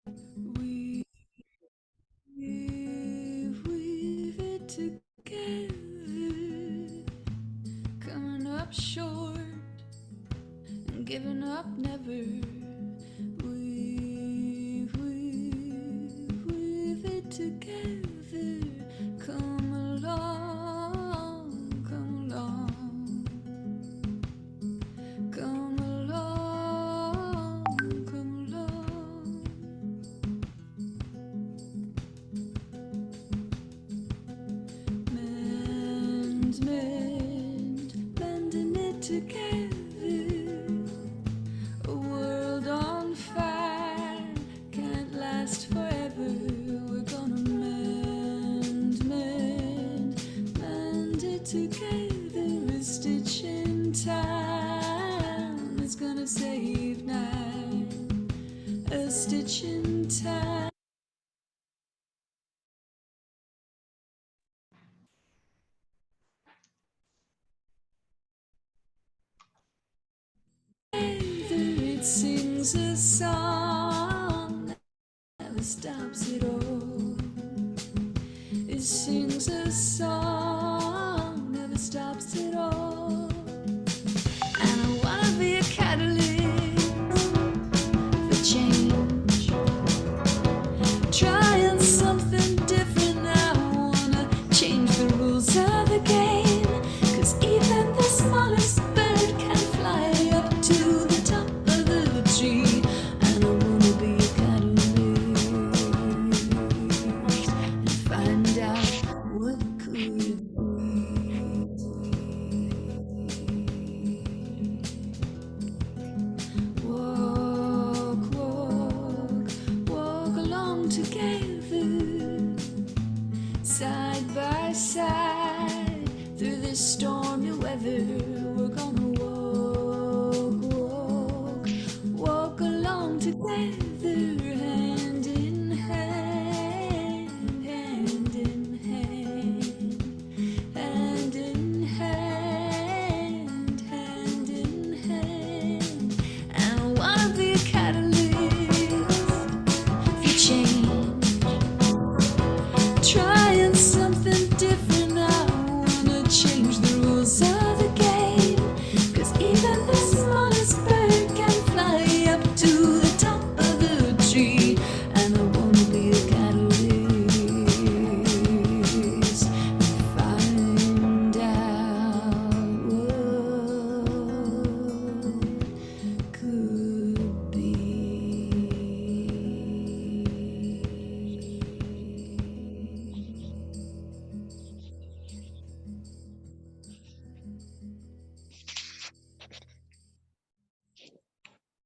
We weave it together, coming up short and giving up never. Weave it together. Come along, come along, come along, come along. Mending it together. A world on fire can't last forever. We're gonna mend it together. A stitch in time is gonna save nine. A stitch in time. It sings a song, never stops it all. It sings a song, never stops it all. And I wanna be a catalyst for change, trying something different. I wanna change the rules of the game, 'cause even the smallest bird can fly up to the top of the tree. And I wanna be a catalyst and find out what could be. Walk along together, side by side, through this stormy weather. We're gonna walk along together, hand in hand, hand in hand, hand in hand, hand in hand. And I wanna be a catalyst for change, trying something different. I wanna change the rules of the game, 'cause even the smallest bird can fly up to the top of the tree. And I wanna be a catalyst and find out what could be.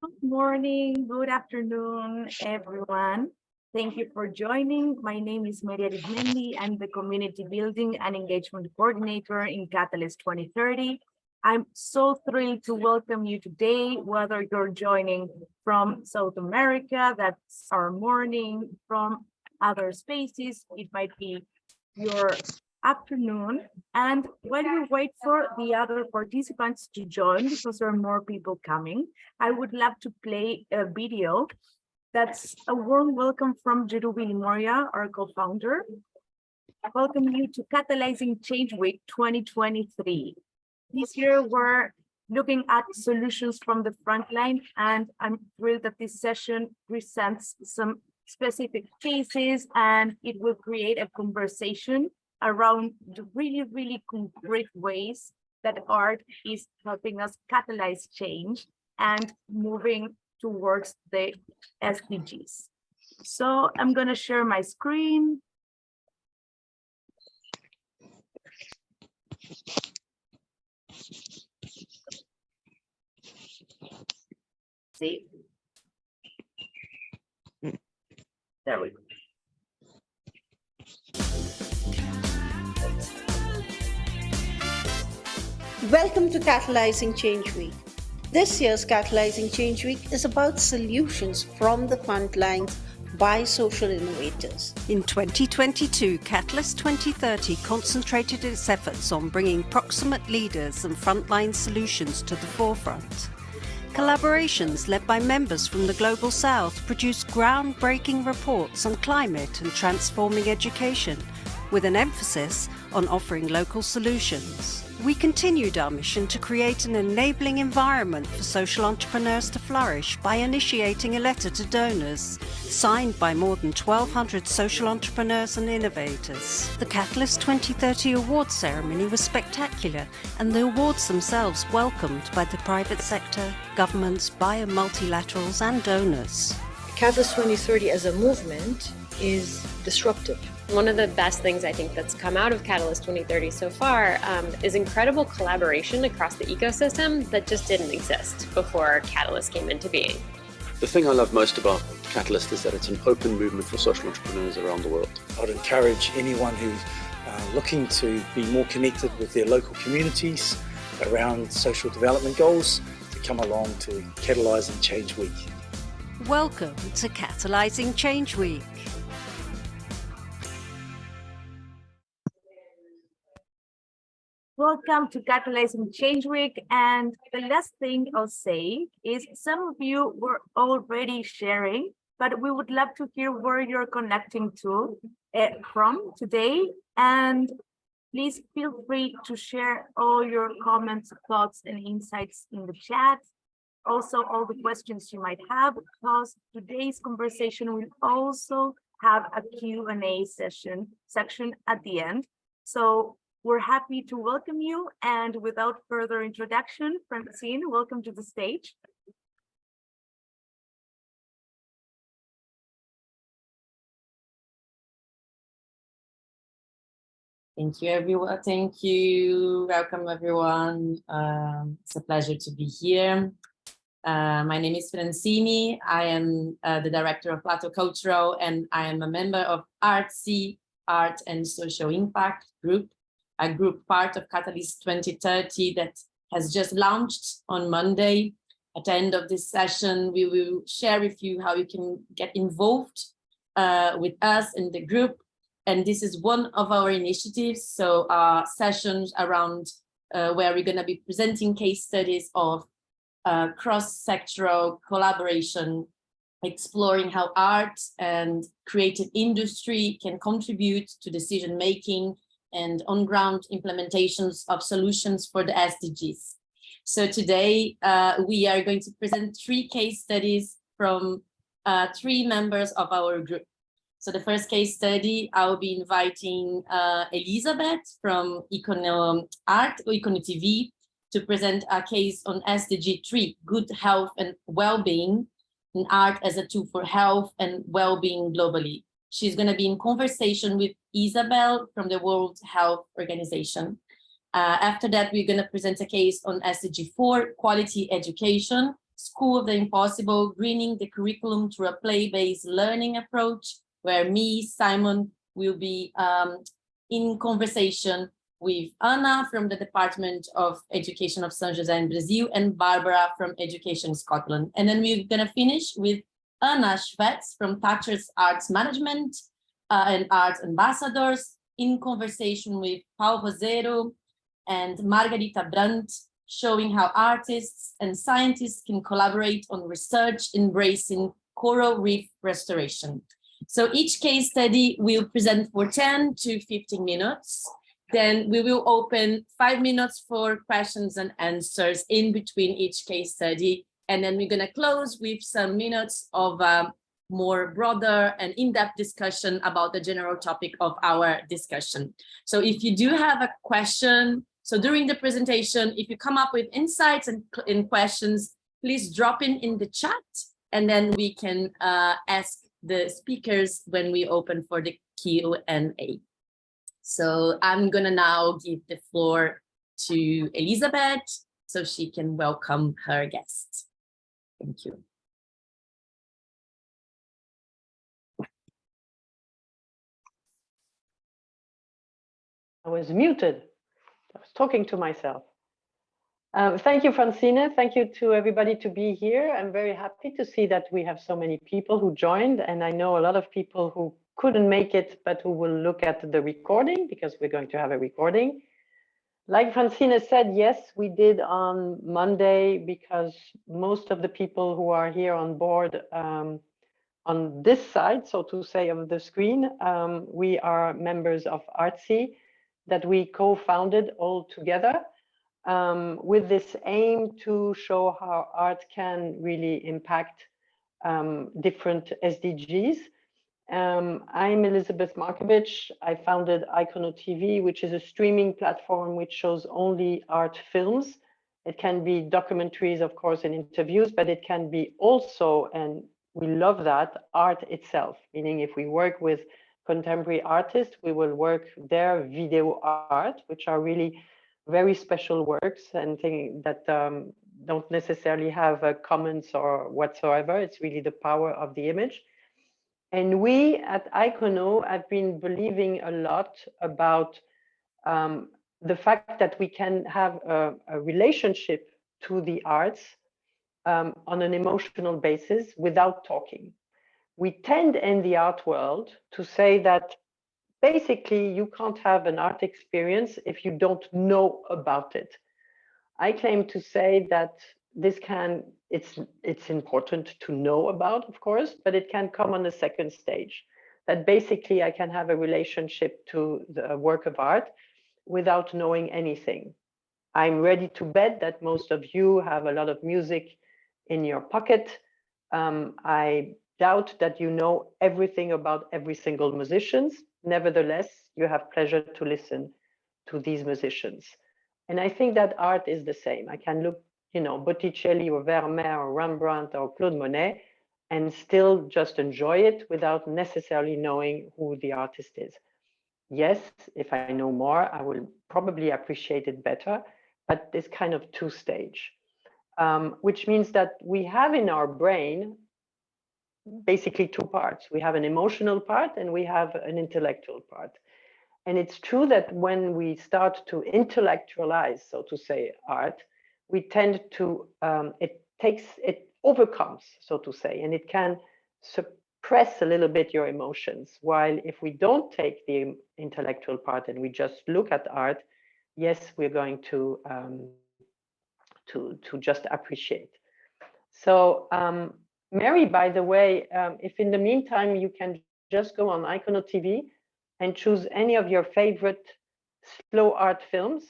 Good morning, good afternoon, everyone. Thank you for joining. My name is Meri. I'm the Community Building and Engagement Coordinator in Catalyst 2030. I'm so thrilled to welcome you today, whether you're joining from South America, that's our morning, from other spaces, it might be your afternoon. And while we wait for the other participants to join, because there are more people coming, I would love to play a video that's a warm welcome from Jerubi Limoria, our co-founder. I welcome you to Catalyzing Change Week 2023. This year, we're looking at solutions from the front line, and I'm thrilled that this session presents some specific cases, and it will create a conversation around the really concrete ways that art is helping us catalyze change and moving towards the SDGs. So I'm going to share my screen. See? There we go. Welcome to Catalyzing Change Week. This year's Catalyzing Change Week is about solutions from the front lines by social innovators. In 2022, Catalyst 2030 concentrated its efforts on bringing proximate leaders and frontline solutions to the forefront. Collaborations led by members from the Global South produce groundbreaking reports on climate and transforming education, with an emphasis on offering local solutions. We continued our mission to create an enabling environment for social entrepreneurs to flourish by initiating a letter to donors, signed by more than 1,200 social entrepreneurs and innovators. The Catalyst 2030 awards ceremony was spectacular, and the awards themselves welcomed by the private sector, governments, bio multilaterals and donors. Catalyst 2030 as a movement is disruptive. One of the best things I think that's come out of Catalyst 2030 so far is incredible collaboration across the ecosystem that just didn't exist before Catalyst came into being. The thing I love most about Catalyst is that it's an open movement for social entrepreneurs around the world. I'd encourage anyone who's looking to be more connected with their local communities around social development goals to come along to Catalysing Change Week. Welcome to Catalysing Change Week. Welcome to Catalyzing Change Week. And the last thing I'll say is some of you were already sharing, but we would love to hear where you're connecting to from today. And please feel free to share all your comments, thoughts, and insights in the chat. Also, all the questions you might have, because today's conversation will also have a Q&A section at the end. So we're happy to welcome you, and without further introduction, Francine, welcome to the stage. Thank you, everyone. Thank you. Welcome, everyone. It's a pleasure to be here. My name is Francine. I am the director of Plateau Cultural, and I am a member of ArtSi, Art and Social Impact Group, a group part of Catalyst 2030 that has just launched on Monday. At the end of this session, we will share with you how you can get involved with us in the group. And this is one of our initiatives. So sessions around where we're gonna be presenting case studies of cross-sectoral collaboration, exploring how art and creative industry can contribute to decision-making and on-ground implementations of solutions for the SDGs. So today we are going to present 3 case studies from 3 members of our group. So the first case study, I will be inviting Isabelle from Art or Econo TV to present a case on SDG 3, good health and well-being, and art as a tool for health and well-being globally. She's going to be in conversation with Isabelle from the World Health Organization. After that, we're going to present a case on SDG 4, quality education, School of the Impossible, greening the curriculum through a play-based learning approach, where me, Simon, will be in conversation with Ana from the Department of Education of São José in Brazil and Barbara from Education Scotland. And then we're going to finish with Ana Shvets from Thatcher's Arts Management and Arts Ambassadors in conversation with Paul Rosero and Margharita Brandt, showing how artists and scientists can collaborate on research embracing coral reef restoration. So each case study will present for 10 to 15 minutes. Then we will open 5 minutes for questions and answers in between each case study. And then we're going to close with some minutes of more broader and in-depth discussion about the general topic of our discussion. So if you do have a question, so during the presentation, if you come up with insights and questions, please drop in the chat, and then we can ask the speakers when we open for the Q&A. So I'm gonna now give the floor to Isabelle so she can welcome her guest. Thank you. I was muted. I was talking to myself. Thank you, Francine. Thank you to everybody to be here. I'm very happy to see that we have so many people who joined, and I know a lot of people who couldn't make it, but who will look at the recording, because we're going to have a recording. Like Francine said, yes, we did on Monday, because most of the people who are here on board on this side, so to say, of the screen, we are members of ArtSi that we co-founded all together with this aim to show how art can really impact different SDGs. I'm Elizabeth Markevitch. I founded Icono TV, which is a streaming platform which shows only art films. It can be documentaries, of course, and interviews, but it can be also, and we love that, art itself, meaning if we work with contemporary artists, we will work their video art, which are really very special works and things that don't necessarily have comments or whatsoever. It's really the power of the image. And we at Icono have been believing a lot about the fact that we can have a relationship to the arts on an emotional basis without talking. We tend in the art world to say that basically you can't have an art experience if you don't know about it. I claim to say that it's important to know about, of course, but it can come on the second stage. That basically I can have a relationship to the work of art without knowing anything. I'm ready to bet that most of you have a lot of music in your pocket. I doubt that you know everything about every single musician. Nevertheless, you have pleasure to listen to these musicians. And I think that art is the same. I can look, Botticelli or Vermeer or Rembrandt or Claude Monet and still just enjoy it without necessarily knowing who the artist is. Yes, if I know more, I will probably appreciate it better, but this kind of two-stage, which means that we have in our brain basically two parts. We have an emotional part and we have an intellectual part. And it's true that when we start to intellectualize, so to say, art, we tend to, it overcomes, so to say, and it can suppress a little bit your emotions. While if we don't take the intellectual part and we just look at art, yes, we're going to just appreciate. So Meri, by the way, if in the meantime you can just go on Icono TV and choose any of your favorite slow art films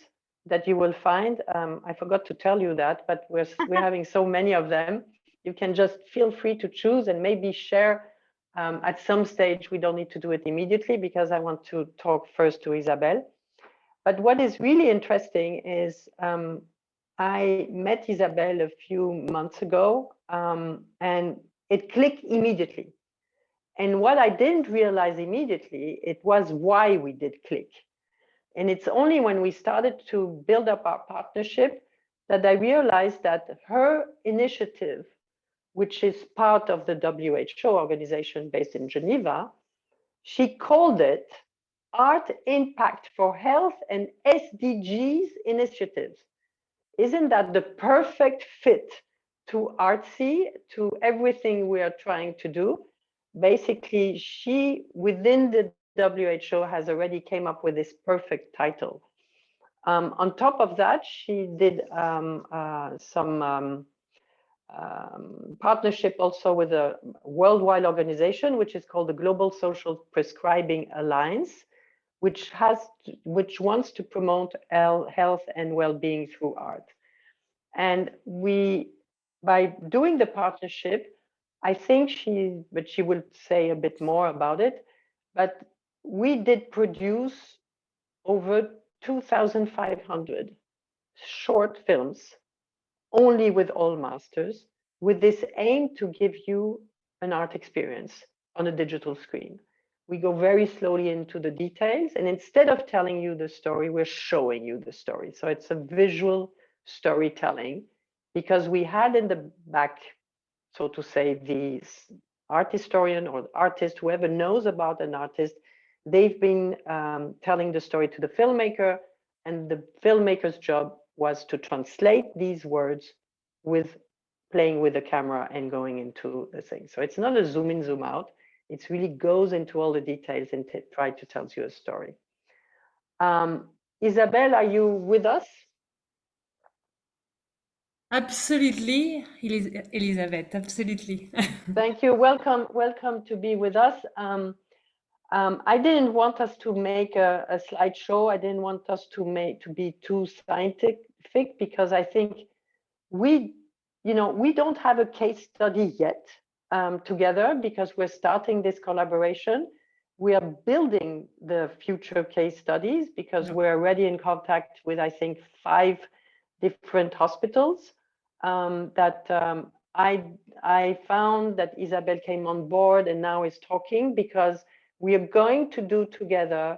that you will find. I forgot to tell you that, but we're having so many of them. You can just feel free to choose and maybe share at some stage. We don't need to do it immediately because I want to talk first to Isabelle. But what is really interesting is I met Isabelle a few months ago and it clicked immediately. And what I didn't realize immediately, it was why we did click. And it's only when we started to build up our partnership that I realized that her initiative, which is part of the WHO organization based in Geneva, she called it Art Impact for Health and SDGs Initiatives. Isn't that the perfect fit to ArtSi, to everything we are trying to do? Basically, she, within the WHO, has already came up with this perfect title. On top of that, she did some partnership also with a worldwide organization, which is called the Global Social Prescribing Alliance, which wants to promote health and well-being through art. And by doing the partnership, I think she will say a bit more about it, but we did produce over 2,500 short films, only with all masters, with this aim to give you an art experience on a digital screen. We go very slowly into the details, and instead of telling you the story, we're showing you the story. So it's a visual storytelling, because we had in the back, so to say, the art historian or artist, whoever knows about an artist, they've been telling the story to the filmmaker, and the filmmaker's job was to translate these words with playing with the camera and going into the thing. So it's not a zoom in, zoom out. It really goes into all the details and try to tell you a story. Isabelle, are you with us? Absolutely, Elizabeth, absolutely. Thank you. Welcome to be with us. I didn't want us to make a slideshow. I didn't want us to be too scientific, because I think we don't have a case study yet together, because we're starting this collaboration. We are building the future case studies, because we're already in contact with, I think, 5 different hospitals that I found that Isabelle came on board and now is talking, because we are going to do together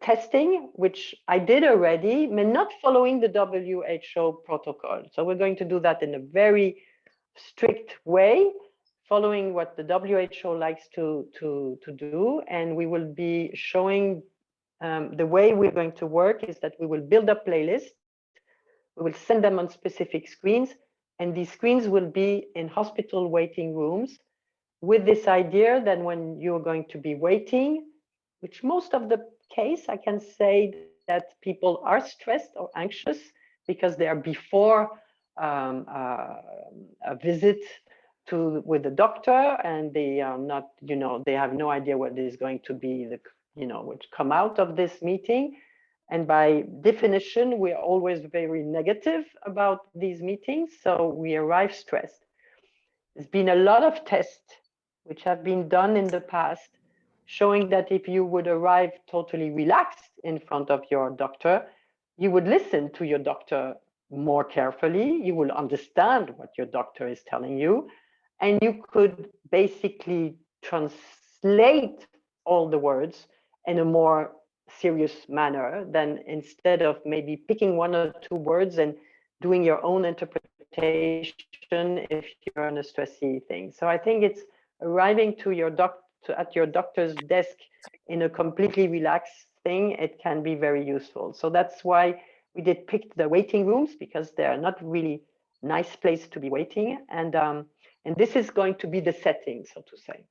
testing, which I did already, but not following the WHO protocol. So we're going to do that in a very strict way, following what the WHO likes to do. And we will be showing the way we're going to work is that we will build up playlists. We will send them on specific screens, and these screens will be in hospital waiting rooms, with this idea that when you're going to be waiting, which most of the case, I can say that people are stressed or anxious because they are before a visit with the doctor, and they are not, they have no idea what is going to be which come out of this meeting. And by definition, we are always very negative about these meetings, so we arrive stressed. There's been a lot of tests which have been done in the past, showing that if you would arrive totally relaxed in front of your doctor, you would listen to your doctor more carefully, you will understand what your doctor is telling you, and you could basically translate all the words in a more serious manner than instead of maybe picking 1 or 2 words and doing your own interpretation if you're on a stressy thing. So I think it's arriving to your at your doctor's desk in a completely relaxed thing, it can be very useful. So that's why we did pick the waiting rooms, because they're not really nice place to be waiting. And this is going to be the setting, so to say.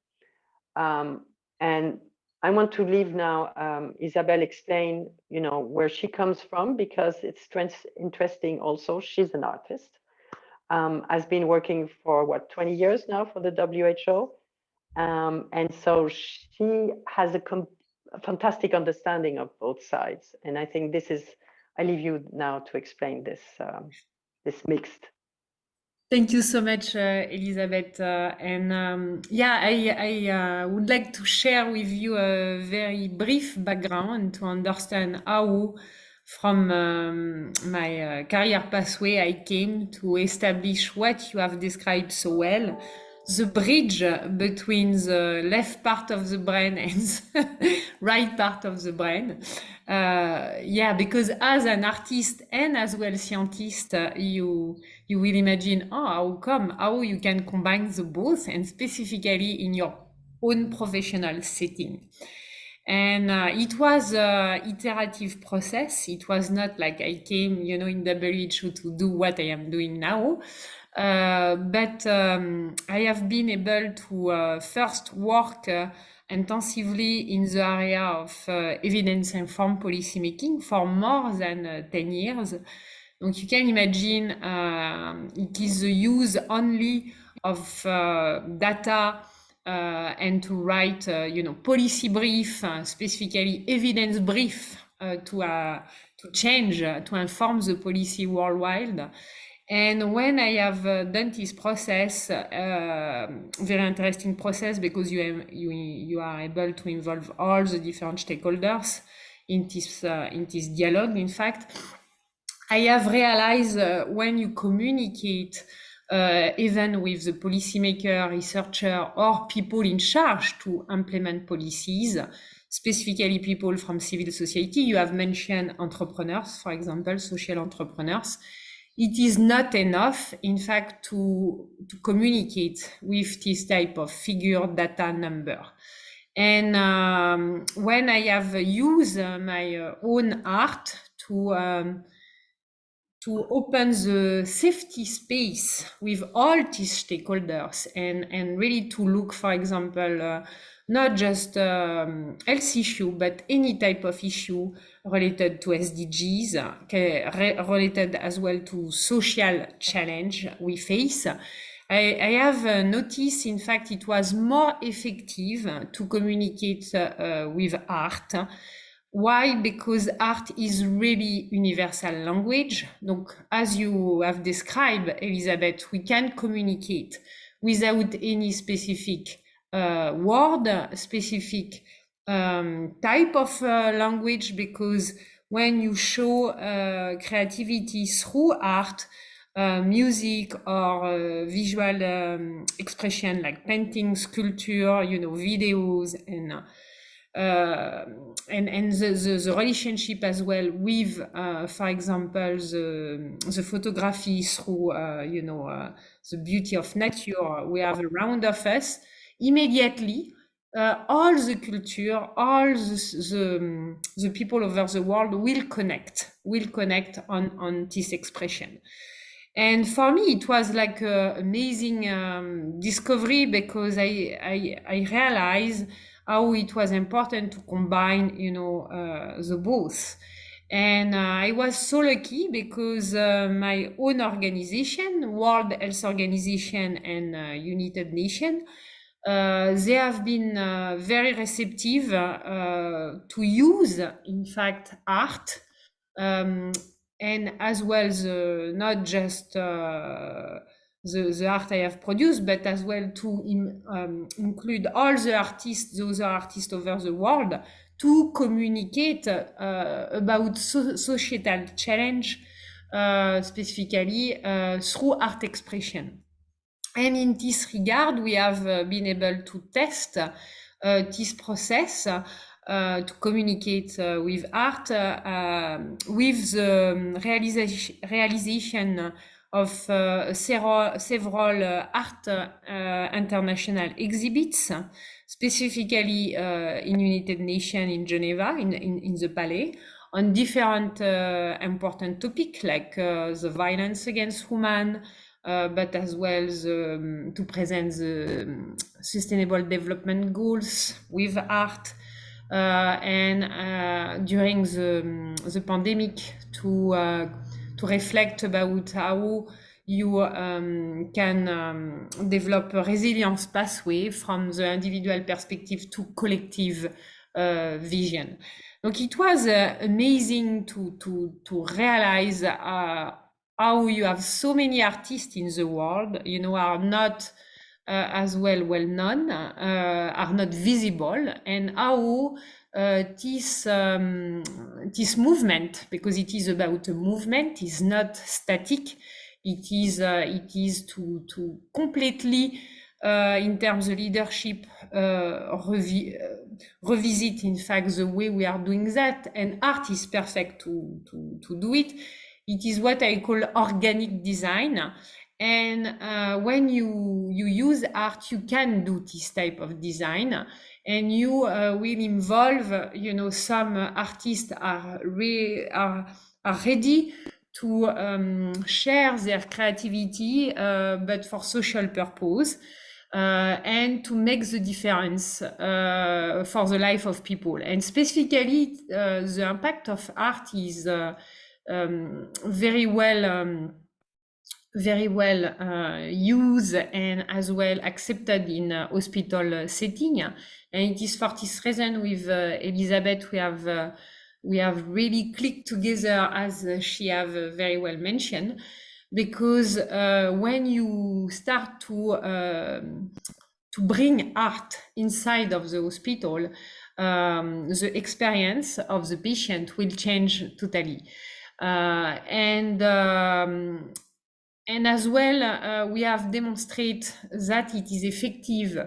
And I want to leave now Isabelle explain, where she comes from, because it's interesting also. She's an artist, has been working for 20 years now for the WHO. And so she has a fantastic understanding of both sides. And I think I leave you now to explain this mixed. Thank you so much, Elizabeth. I would like to share with you a very brief background to understand how, from my career pathway, I came to establish what you have described so well, the bridge between the left part of the brain and the right part of the brain. Because as an artist and as well scientist, you will imagine, how you can combine the both, and specifically in your own professional setting. And it was an iterative process. It was not like I came, in WHO to do what I am doing now. But I have been able to first work intensively in the area of evidence-informed policymaking for more than 10 years. So you can imagine it is the use only of data and to write, policy brief, specifically evidence brief to change, to inform the policy worldwide. And when I have done this process, very interesting process, because you are able to involve all the different stakeholders in this dialogue. In fact, I have realized when you communicate, even with the policymaker, researcher, or people in charge to implement policies, specifically people from civil society, you have mentioned entrepreneurs, for example, social entrepreneurs. It is not enough, in fact, to communicate with this type of figure, data, number. And when I have used my own art to to open the safety space with all these stakeholders and really to look, for example, not just health issue, but any type of issue related to SDGs, related as well to social challenge we face. I have noticed, in fact, it was more effective to communicate with art. Why? Because art is really universal language. Donc, as you have described, Elizabeth, we can communicate without any specific word, specific type of language, because when you show creativity through art, music or visual expression like painting, sculpture, videos, and the relationship as well with, for example, the photography through, the beauty of nature we have around of us, immediately, all the culture, all the people over the world will connect on this expression. And for me, it was like an amazing discovery, because I realized how it was important to combine, the both. And I was so lucky because my own organization, World Health Organization and United Nations, they have been very receptive to use, in fact, art, and as well not just the art I have produced, but as well to include all the artists, those artists over the world, to communicate about societal challenge, specifically through art expression. And in this regard, we have been able to test this process to communicate with art with the realization of several art international exhibits, specifically in United Nations in Geneva, in the Palais, on different important topics like the violence against women, but as well to present the Sustainable Development Goals with art, and during the pandemic to reflect about how you can develop a resilience pathway from the individual perspective to collective vision. Donc it was amazing to realize how you have so many artists in the world, are not as well known, are not visible, and how this movement, because it is about a movement, is not static. It is to completely, in terms of leadership, revisit, in fact, the way we are doing that, and art is perfect to do it. It is what I call organic design. And when you use art, you can do this type of design, and you will involve, some artists are ready to share their creativity, but for social purpose, and to make the difference for the life of people. And specifically, the impact of art is very well used and as well accepted in hospital setting. And it is for this reason with Elizabeth we have really clicked together, as she have very well mentioned, because when you start to bring art inside of the hospital, the experience of the patient will change totally. And as well, we have demonstrated that it is effective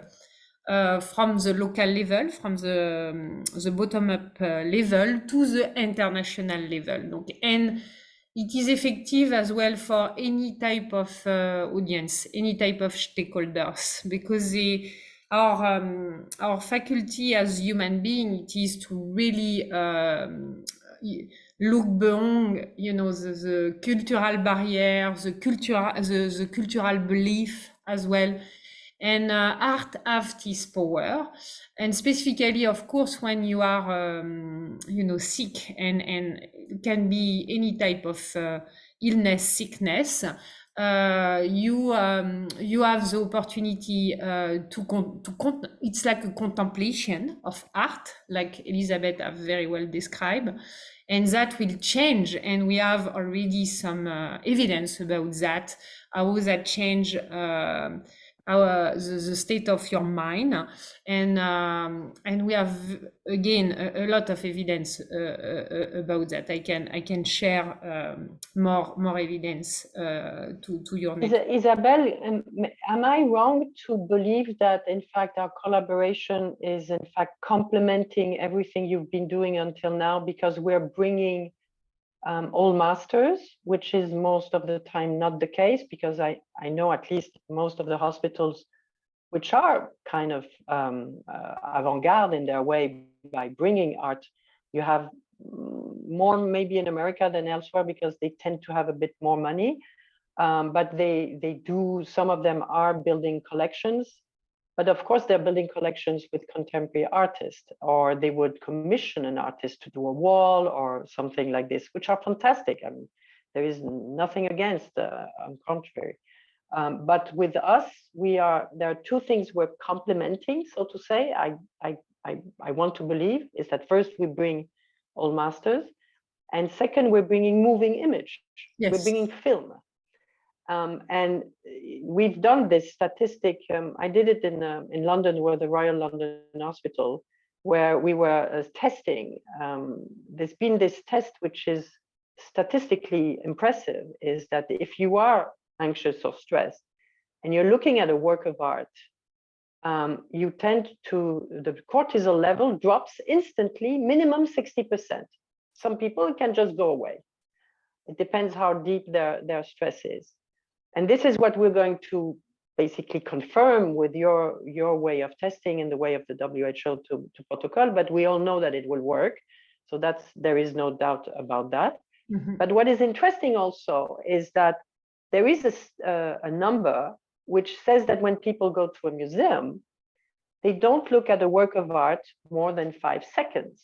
from the local level, from the bottom-up level to the international level. Donc, and it is effective as well for any type of audience, any type of stakeholders, because our faculty as human beings, it is to really look beyond, you know, the cultural barrier, the cultural belief as well. And art have this power, and specifically, of course, when you are, you know, sick, and it can be any type of illness, sickness. You have the opportunity it's like a contemplation of art, like Elizabeth have very well described, and that will change. And we have already some evidence about that, how that change the state of your mind, and we have again a lot of evidence about that. I can share more evidence to your next. Isabelle, am I wrong to believe that in fact our collaboration is in fact complementing everything you've been doing until now, because we're bringing all masters, which is most of the time not the case, because I know at least most of the hospitals, which are kind of avant-garde in their way by bringing art, you have more maybe in America than elsewhere, because they tend to have a bit more money, but they do, some of them are building collections. But of course, they're building collections with contemporary artists, or they would commission an artist to do a wall or something like this, which are fantastic. I mean, there is nothing against, on contrary. But with us, there are two things we're complementing, so to say. I want to believe is that first we bring all masters, and second we're bringing moving image. Yes. We're bringing film. And we've done this statistic. I did it in London, where the Royal London Hospital, where we were testing. There's been this test, which is statistically impressive, is that if you are anxious or stressed, and you're looking at a work of art, you tend to, the cortisol level drops instantly, minimum 60%. Some people can just go away. It depends how deep their stress is. And this is what we're going to basically confirm with your way of testing and the way of the WHO to protocol, but we all know that it will work. So there is no doubt about that. Mm-hmm. But what is interesting also is that there is a number which says that when people go to a museum, they don't look at a work of art more than 5 seconds.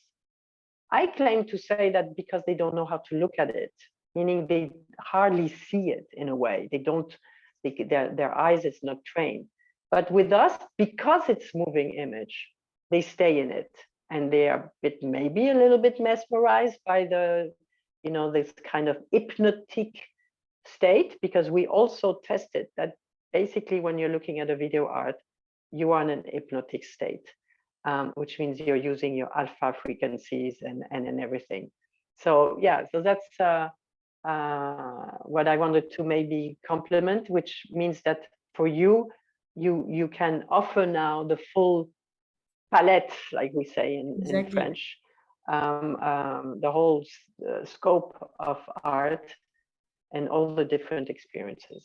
I claim to say that because they don't know how to look at it, meaning they hardly see it in a way. They don't, their eyes is not trained. But with us, because it's moving image, they stay in it, and they are maybe a little bit mesmerized by this kind of hypnotic state, because we also tested that basically when you're looking at a video art, you are in an hypnotic state, which means you're using your alpha frequencies and everything. So yeah, so that's what I wanted to maybe complement, which means that for you can offer now the full palette, like we say in French, the whole scope of art and all the different experiences.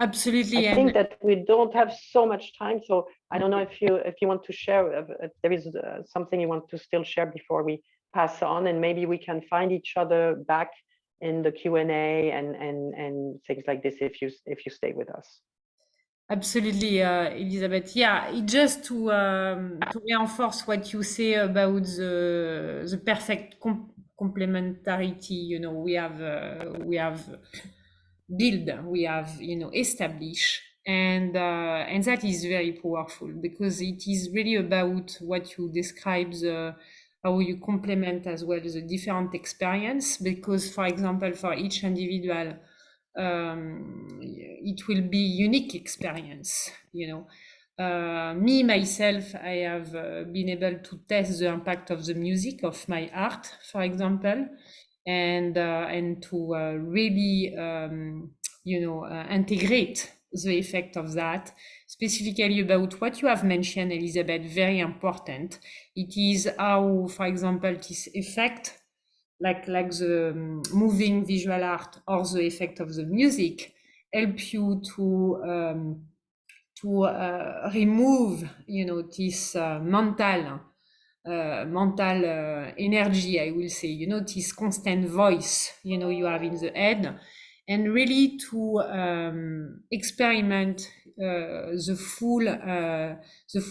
Absolutely. I think that we don't have so much time, so I don't know if you want to share, if there is something you want to still share before we pass on, and maybe we can find each other back in the Q&A and things like this if you stay with us. Absolutely, Elizabeth. Yeah, just to reinforce what you say about the perfect complementarity. You know, we have build, we have establish, and that is very powerful, because it is really about what you describe, how you complement as well the different experience, because for example for each individual it will be unique experience. Me myself, I have been able to test the impact of the music of my art, for example, and to really integrate the effect of that, specifically about what you have mentioned, Elizabeth, very important. It is how, for example, this effect, like the moving visual art or the effect of the music, help you to remove, this mental mental energy, I will say, this constant voice, you have in the head, and really to experiment the full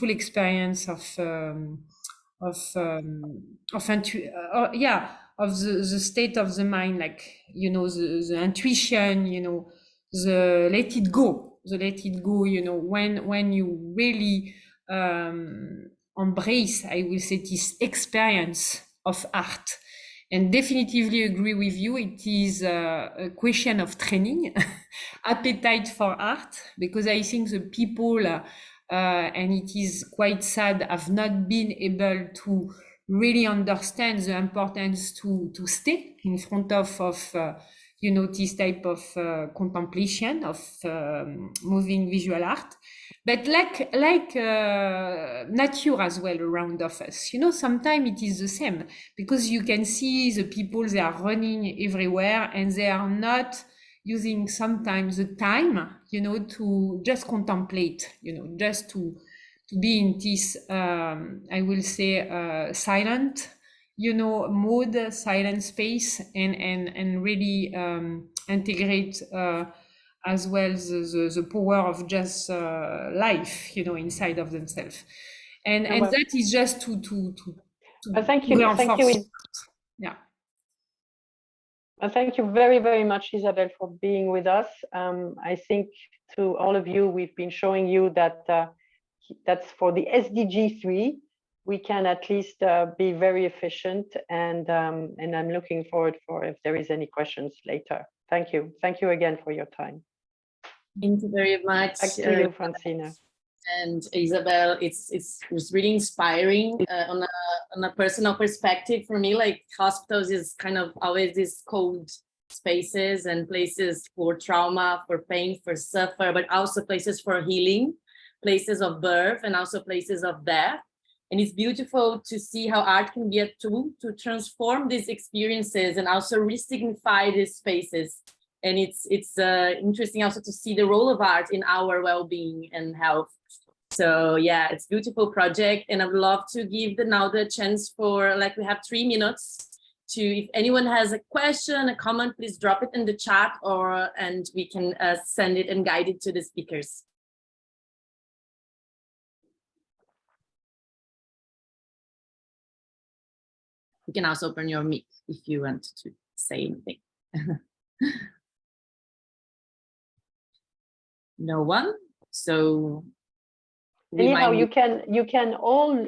experience of the state of the mind, like, the intuition, the let it go, when you really embrace, I will say, this experience of art. And definitively agree with you, it is a question of training, appetite for art, because I think the people, and it is quite sad, have not been able to really understand the importance to stay in front of this type of contemplation of moving visual art. But like nature as well around of us, sometimes it is the same, because you can see the people, they are running everywhere and they are not using sometimes the time, to just contemplate, just to be in this, I will say, silent, mode, silent space, and really integrate as well the power of just life, inside of themselves, and that is just to thank you, yeah. Thank you very, very much, Isabelle, for being with us. I think to all of you, we've been showing you that that's for the SDG 3. We can at least be very efficient, and I'm looking forward for if there is any questions later. Thank you. Thank you again for your time. Thank you very much. Back to you, Francine. And Isabelle, it's really inspiring on a personal perspective for me. Like, hospitals is kind of always these cold spaces and places for trauma, for pain, for suffer, but also places for healing, places of birth, and also places of death. And it's beautiful to see how art can be a tool to transform these experiences and also re-signify these spaces. And it's interesting also to see the role of art in our well-being and health. So yeah, it's a beautiful project, and I would love to give now the chance for, like, we have 3 minutes to, if anyone has a question, a comment, please drop it in the chat, and we can send it and guide it to the speakers. You can also open your mic if you want to say anything. No one. So anyhow, you can all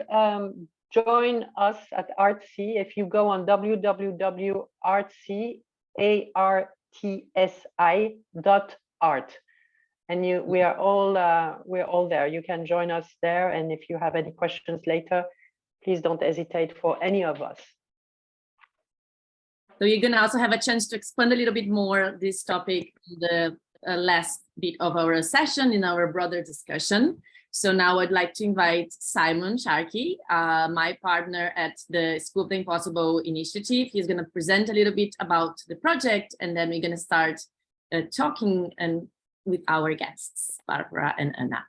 join us at ArtSi if you go on www.artsi.art, and we're all there. You can join us there, and if you have any questions later, please don't hesitate for any of us. So you're going to also have a chance to expand a little bit more this topic in the last bit of our session, in our broader discussion. So now I'd like to invite Simon Sharkey, my partner at the School of the Impossible initiative. He's going to present a little bit about the project, and then we're going to start talking with our guests, Barbara and Anna.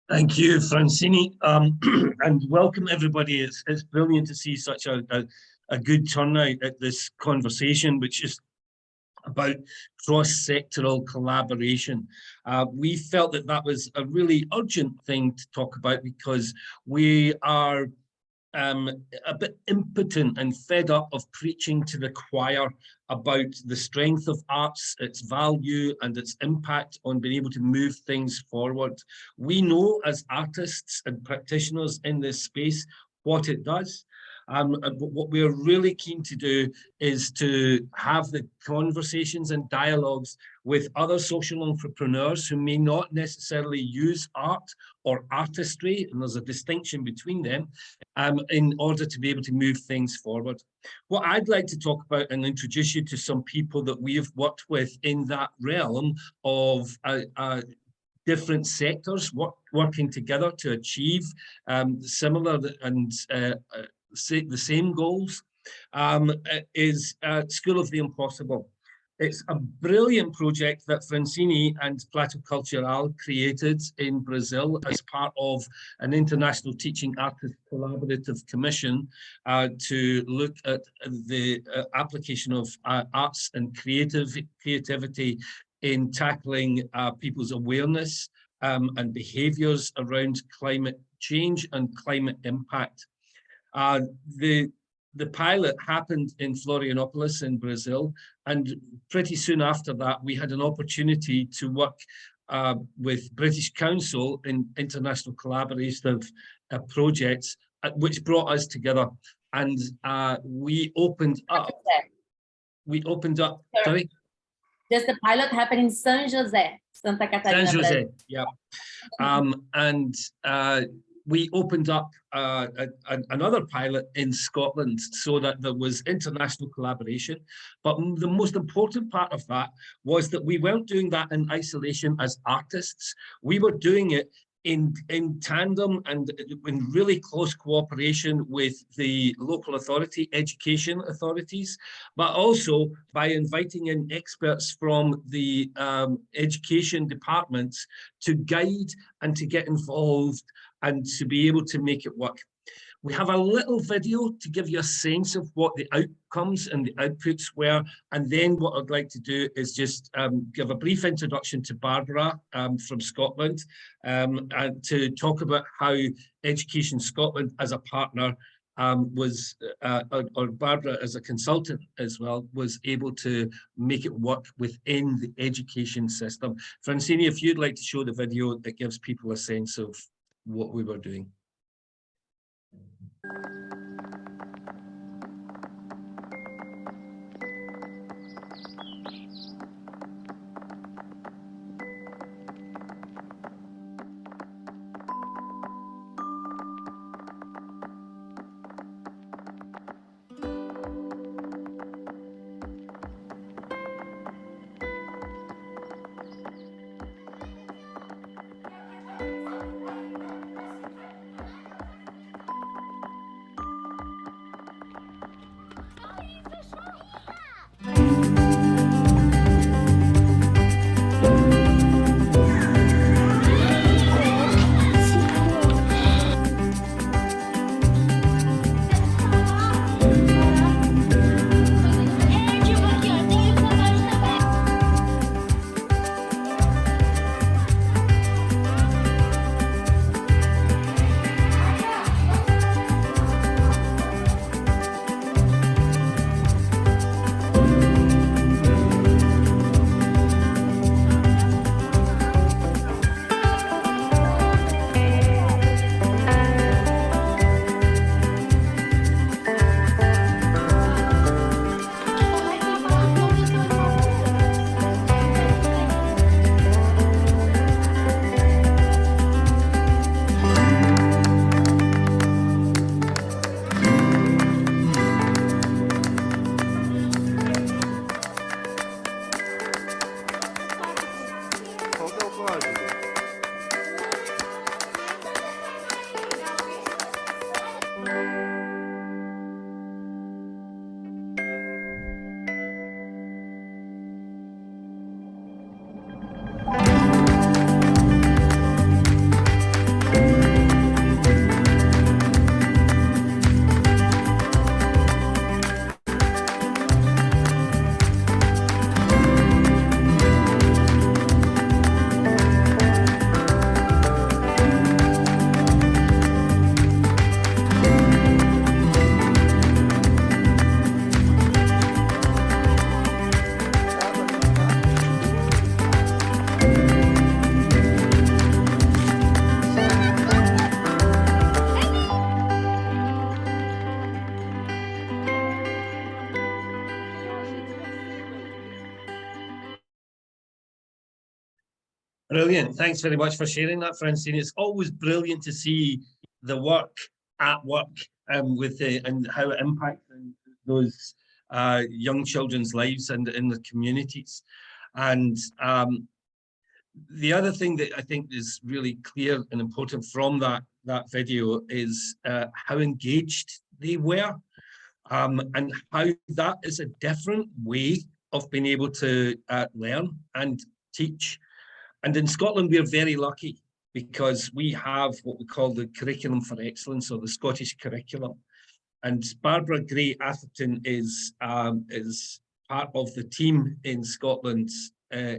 Thank you, Francine, and welcome everybody. It's brilliant to see such a good turnout at this conversation, which is about cross-sectoral collaboration. We felt that was a really urgent thing to talk about, because we are a bit impotent and fed up of preaching to the choir about the strength of arts, its value and its impact on being able to move things forward. We know as artists and practitioners in this space what it does. What we're really keen to do is to have the conversations and dialogues with other social entrepreneurs who may not necessarily use art or artistry, and there's a distinction between them, in order to be able to move things forward. What I'd like to talk about and introduce you to some people that we have worked with in that realm of different sectors working together to achieve similar and the same goals, is School of the Impossible. It's a brilliant project that Francine and Plateau Cultural created in Brazil as part of an international teaching artist collaborative commission to look at the application of arts and creativity in tackling people's awareness and behaviours around climate change and climate impact. The pilot happened in Florianopolis in Brazil, and pretty soon after that, we had an opportunity to work with British Council in international collaborative projects, which brought us together. And we opened up. Sorry? Just the pilot happened in San Jose, Santa Catarina. San Jose, yeah. And we opened up another pilot in Scotland so that there was international collaboration. But the most important part of that was that we weren't doing that in isolation as artists. We were doing it in tandem and in really close cooperation with the local authority, education authorities, but also by inviting in experts from the education departments to guide and to get involved and to be able to make it work. We have a little video to give you a sense of what the outcomes and the outputs were. And then what I'd like to do is just give a brief introduction to Barbara from Scotland and to talk about how Education Scotland as a partner or Barbara as a consultant as well, was able to make it work within the education system. Francine, if you'd like to show the video that gives people a sense of what we were doing. Brilliant. Thanks very much for sharing that, Francine. It's always brilliant to see the work at work with the, and how it impacts those young children's lives and in the communities. And the other thing that I think is really clear and important from that video is how engaged they were, and how that is a different way of being able to learn and teach. And in Scotland, we're very lucky because we have what we call the Curriculum for Excellence, or the Scottish Curriculum. And Barbara Gray Atherton is part of the team in Scotland's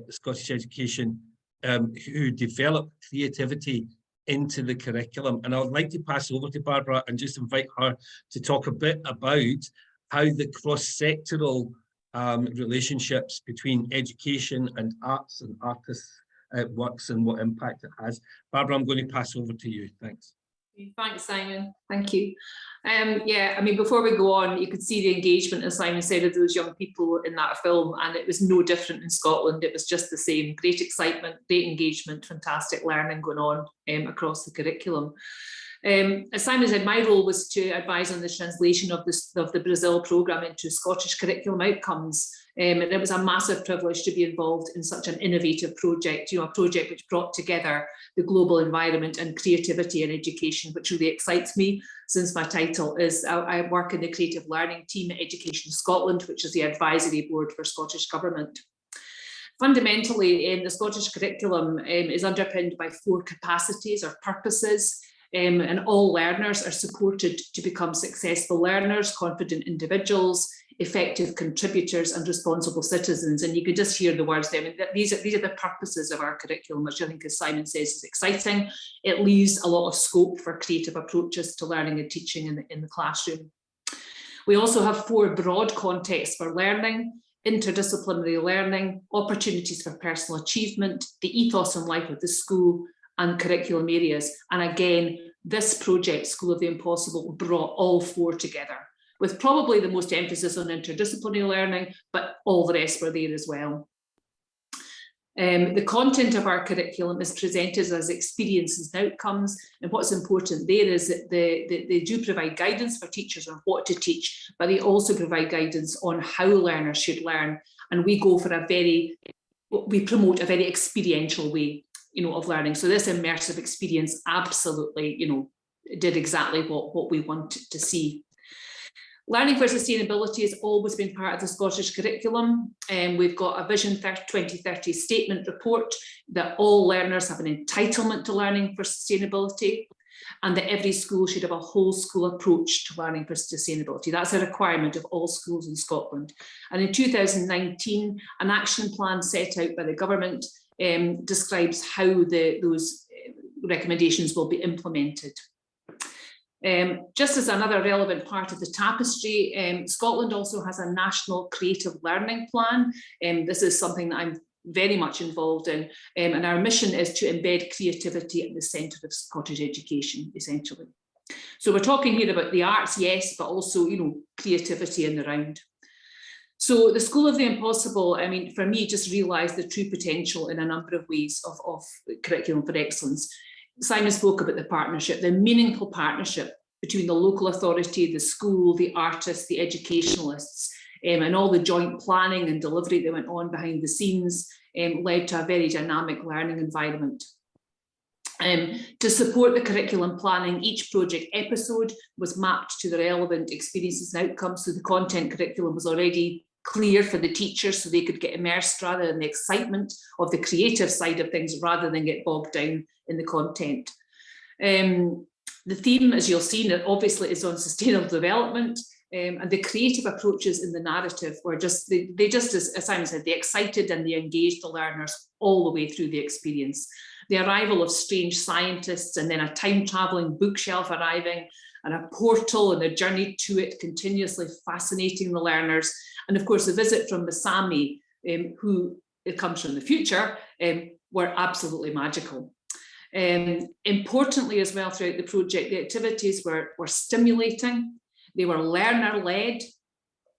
Scottish education who develop creativity into the curriculum. And I would like to pass over to Barbara and just invite her to talk a bit about how the cross-sectoral relationships between education and arts and artists works and what impact it has. Barbara, I'm going to pass over to you. Thanks. Thanks, Simon. Thank you. Yeah, I mean, before we go on, you could see the engagement, as Simon said, of those young people in that film, and it was no different in Scotland. It was just the same. Great excitement, great engagement, fantastic learning going on across the curriculum. As Simon said, my role was to advise on the translation of the Brazil programme into Scottish curriculum outcomes. And it was a massive privilege to be involved in such an innovative project, a project which brought together the global environment and creativity in education, which really excites me, since my title is I work in the creative learning team at Education Scotland, which is the advisory board for Scottish Government. Fundamentally, the Scottish curriculum is underpinned by 4 capacities or purposes. And all learners are supported to become successful learners, confident individuals, effective contributors and responsible citizens. And you can just hear the words there. I mean, these are the purposes of our curriculum, which I think, as Simon says, is exciting. It leaves a lot of scope for creative approaches to learning and teaching in the classroom. We also have 4 broad contexts for learning: interdisciplinary learning, opportunities for personal achievement, the ethos and life of the school, and curriculum areas. And again, this project, School of the Impossible, brought all 4 together, with probably the most emphasis on interdisciplinary learning, but all the rest were there as well. The content of our curriculum is presented as experiences and outcomes, and what's important there is that they do provide guidance for teachers on what to teach, but they also provide guidance on how learners should learn, and we go for we promote a very experiential way of learning. So this immersive experience absolutely, did exactly what we wanted to see. Learning for sustainability has always been part of the Scottish curriculum, and we've got a Vision 2030 statement report that all learners have an entitlement to learning for sustainability, and that every school should have a whole school approach to learning for sustainability. That's a requirement of all schools in Scotland. And in 2019, an action plan set out by the government describes how those recommendations will be implemented. Just as another relevant part of the tapestry, Scotland also has a national creative learning plan. This is something that I'm very much involved in, and our mission is to embed creativity at the centre of Scottish education, essentially. So we're talking here about the arts, yes, but also, creativity in the round. So the School of the Impossible, I mean, for me, just realised the true potential in a number of ways of Curriculum for Excellence. Simon spoke about the partnership, the meaningful partnership between the local authority, the school, the artists, the educationalists, and all the joint planning and delivery that went on behind the scenes led to a very dynamic learning environment. To support the curriculum planning, each project episode was mapped to the relevant experiences and outcomes, so the content curriculum was already clear for the teachers so they could get immersed rather than the excitement of the creative side of things rather than get bogged down in the content. The theme, as you'll see, obviously is on sustainable development, and the creative approaches in the narrative were just, as Simon said, they excited and they engaged the learners all the way through the experience. The arrival of strange scientists and then a time-travelling bookshelf arriving and a portal and a journey to it continuously fascinating the learners. And of course, the visit from Masami, who it comes from the future, were absolutely magical. Importantly as well, throughout the project, the activities were stimulating, they were learner-led,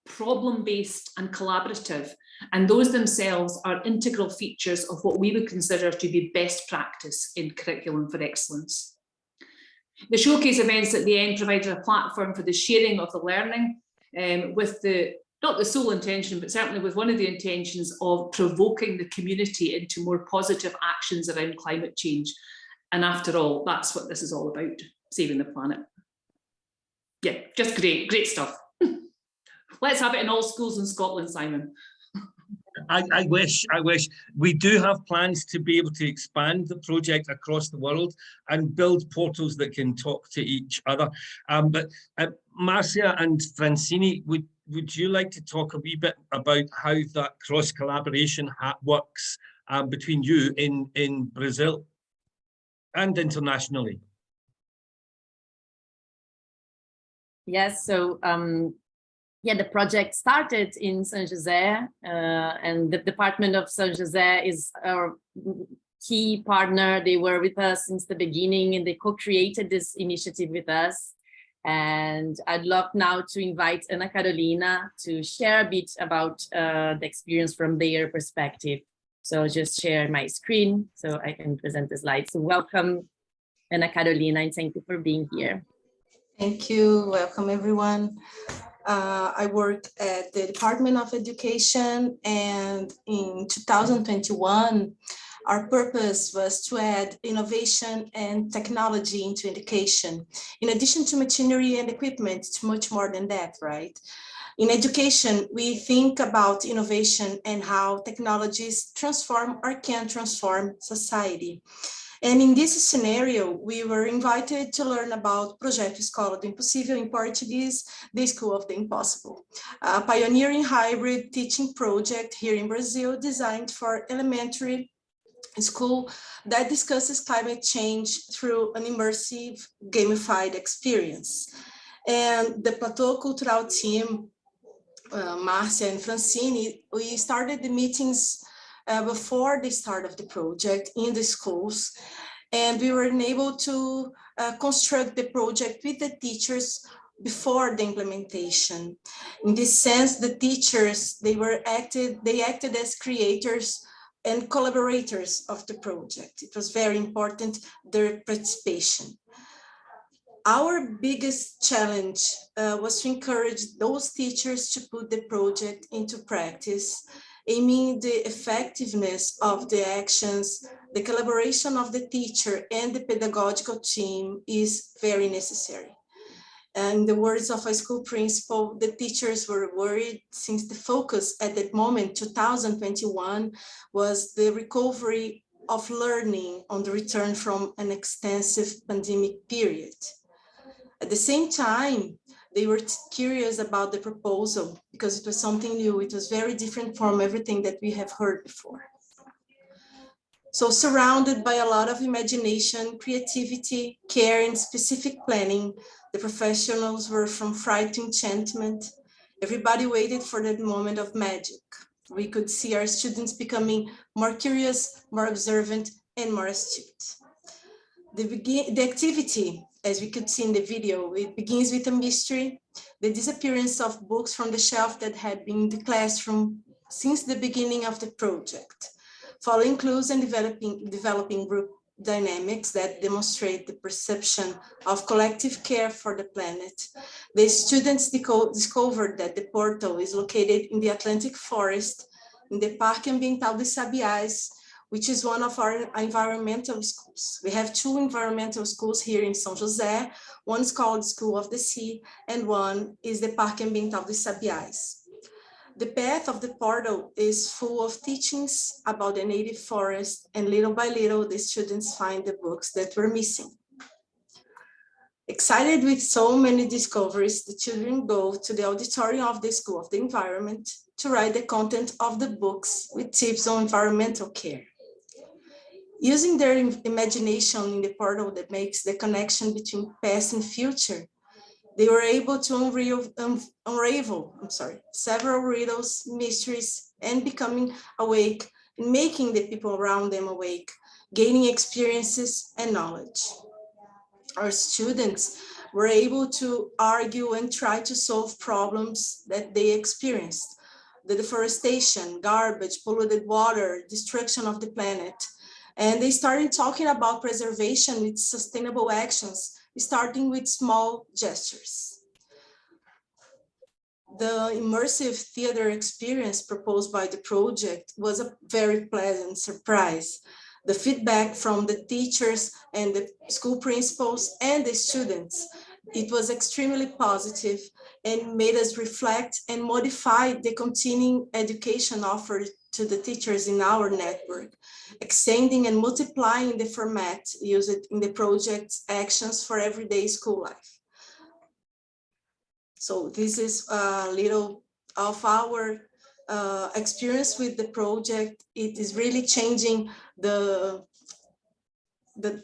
problem-based and collaborative, and those themselves are integral features of what we would consider to be best practice in Curriculum for Excellence. The showcase events at the end provided a platform for the sharing of the learning with not the sole intention, but certainly with one of the intentions of provoking the community into more positive actions around climate change. And after all, that's what this is all about, saving the planet. Yeah, just great stuff. Let's have it in all schools in Scotland, Simon. I wish. We do have plans to be able to expand the project across the world and build portals that can talk to each other. But Marcia and Francine, would you like to talk a wee bit about how that cross collaboration works between you in Brazil and internationally? Yes, so yeah, the project started in San Jose, and the Department of San Jose is our key partner. They were with us since the beginning, and they co-created this initiative with us. And I'd love now to invite Ana Carolina to share a bit about the experience from their perspective. So I'll just share my screen so I can present the slides. So welcome, Ana Carolina, and thank you for being here. Thank you. Welcome, everyone. I work at the Department of Education, and in 2021, our purpose was to add innovation and technology into education. In addition to machinery and equipment, it's much more than that, right? In education, we think about innovation and how technologies transform or can transform society. And in this scenario, we were invited to learn about Projeto Escola do Impossível, in Portuguese, the School of the Impossible, a pioneering hybrid teaching project here in Brazil designed for elementary school that discusses climate change through an immersive, gamified experience. And the Plateau Cultural team, Marcia and Francine, we started the meetings before the start of the project in the schools, and we were able to construct the project with the teachers before the implementation. In this sense, the teachers, they acted as creators and collaborators of the project. It was very important, their participation. Our biggest challenge was to encourage those teachers to put the project into practice, aiming the effectiveness of the actions. The collaboration of the teacher and the pedagogical team is very necessary. And in the words of a school principal, the teachers were worried since the focus at that moment, 2021, was the recovery of learning on the return from an extensive pandemic period. At the same time, they were curious about the proposal because it was something new. It was very different from everything that we have heard before. So surrounded by a lot of imagination, creativity, care, and specific planning, the professionals were from fright to enchantment. Everybody waited for that moment of magic. We could see our students becoming more curious, more observant, and more astute. The activity, as we could see in the video, it begins with a mystery, the disappearance of books from the shelf that had been in the classroom since the beginning of the project, following clues and developing group dynamics that demonstrate the perception of collective care for the planet. The students discovered that the portal is located in the Atlantic Forest, in the Parque Ambiental de Sabiás, which is one of our environmental schools. We have two environmental schools here in São José. One is called School of the Sea, and one is the Parque Ambiental de Sabiás. The path of the portal is full of teachings about the native forest, and little by little, the students find the books that were missing. Excited with so many discoveries, the children go to the auditorium of the School of the Environment to write the content of the books with tips on environmental care. Using their imagination in the portal that makes the connection between past and future, they were able to unravel several riddles, mysteries, and becoming awake and making the people around them awake, gaining experiences and knowledge. Our students were able to argue and try to solve problems that they experienced. The deforestation, garbage, polluted water, destruction of the planet. And they started talking about preservation with sustainable actions, starting with small gestures. The immersive theater experience proposed by the project was a very pleasant surprise. The feedback from the teachers and the school principals and the students, it was extremely positive and made us reflect and modify the continuing education offered to the teachers in our network, extending and multiplying the format used in the project's actions for everyday school life. So this is a little of our experience with the project. It is really changing the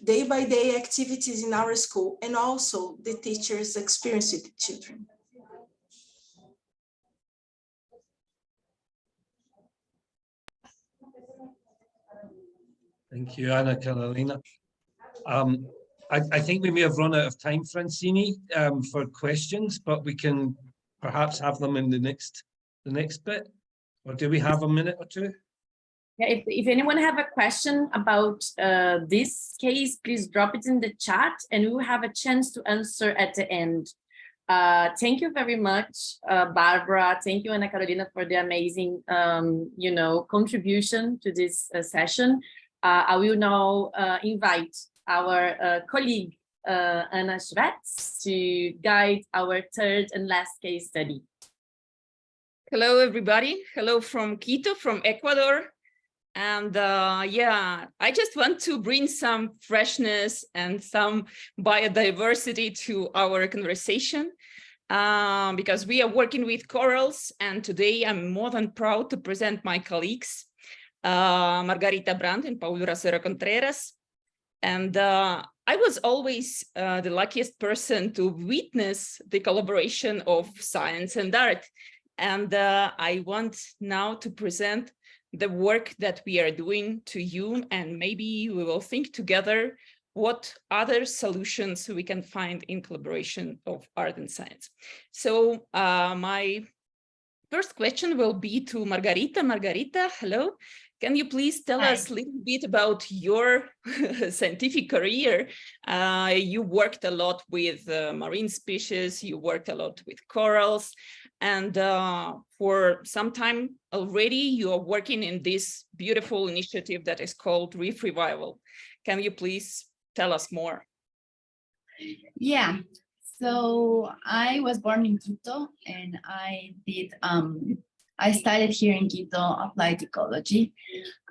day-by-day activities in our school and also the teachers' experience with the children. Thank you, Anna Carolina. I think we may have run out of time, Francine, for questions, but we can perhaps have them in the next bit. Or do we have a minute or two? Yeah, if anyone have a question about this case, please drop it in the chat and we will have a chance to answer at the end. Thank you very much, Barbara. Thank you, Ana Carolina, for the amazing, contribution to this session. I will now invite our colleague, Anna Shvets, to guide our third and last case study. Hello, everybody. Hello from Quito, from Ecuador. And I just want to bring some freshness and some biodiversity to our conversation because we are working with corals. And today I'm more than proud to present my colleagues, Margharita, Brandt and Rosero Contreras. And I was always the luckiest person to witness the collaboration of science and art. And I want now to present the work that we are doing to you, and maybe we will think together what other solutions we can find in collaboration of art and science. So my first question will be to Margharita. Margharita, hello. Can you please tell us a little bit about your scientific career? You worked a lot with marine species, you worked a lot with corals, and for some time already, you are working in this beautiful initiative that is called Reef Revival. Can you please tell us more? Yeah, so I was born in Quito and I studied here in Quito applied ecology.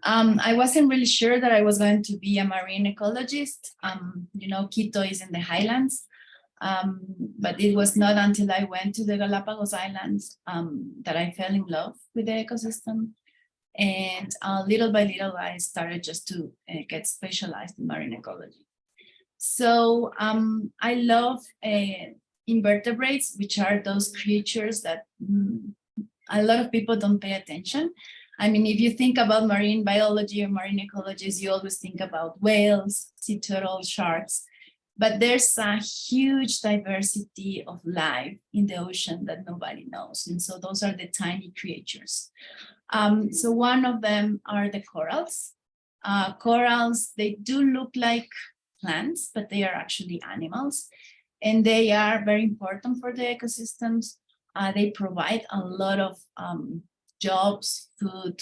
I wasn't really sure that I was going to be a marine ecologist. Quito is in the highlands, but it was not until I went to the Galapagos Islands that I fell in love with the ecosystem. And little by little, I started just to get specialized in marine ecology. So I love invertebrates, which are those creatures that a lot of people don't pay attention. I mean, if you think about marine biology or marine ecologists, you always think about whales, sea turtles, sharks, but there's a huge diversity of life in the ocean that nobody knows. And so those are the tiny creatures. So one of them are the corals. Corals, they do look like plants, but they are actually animals. And they are very important for the ecosystems. They provide a lot of jobs, food.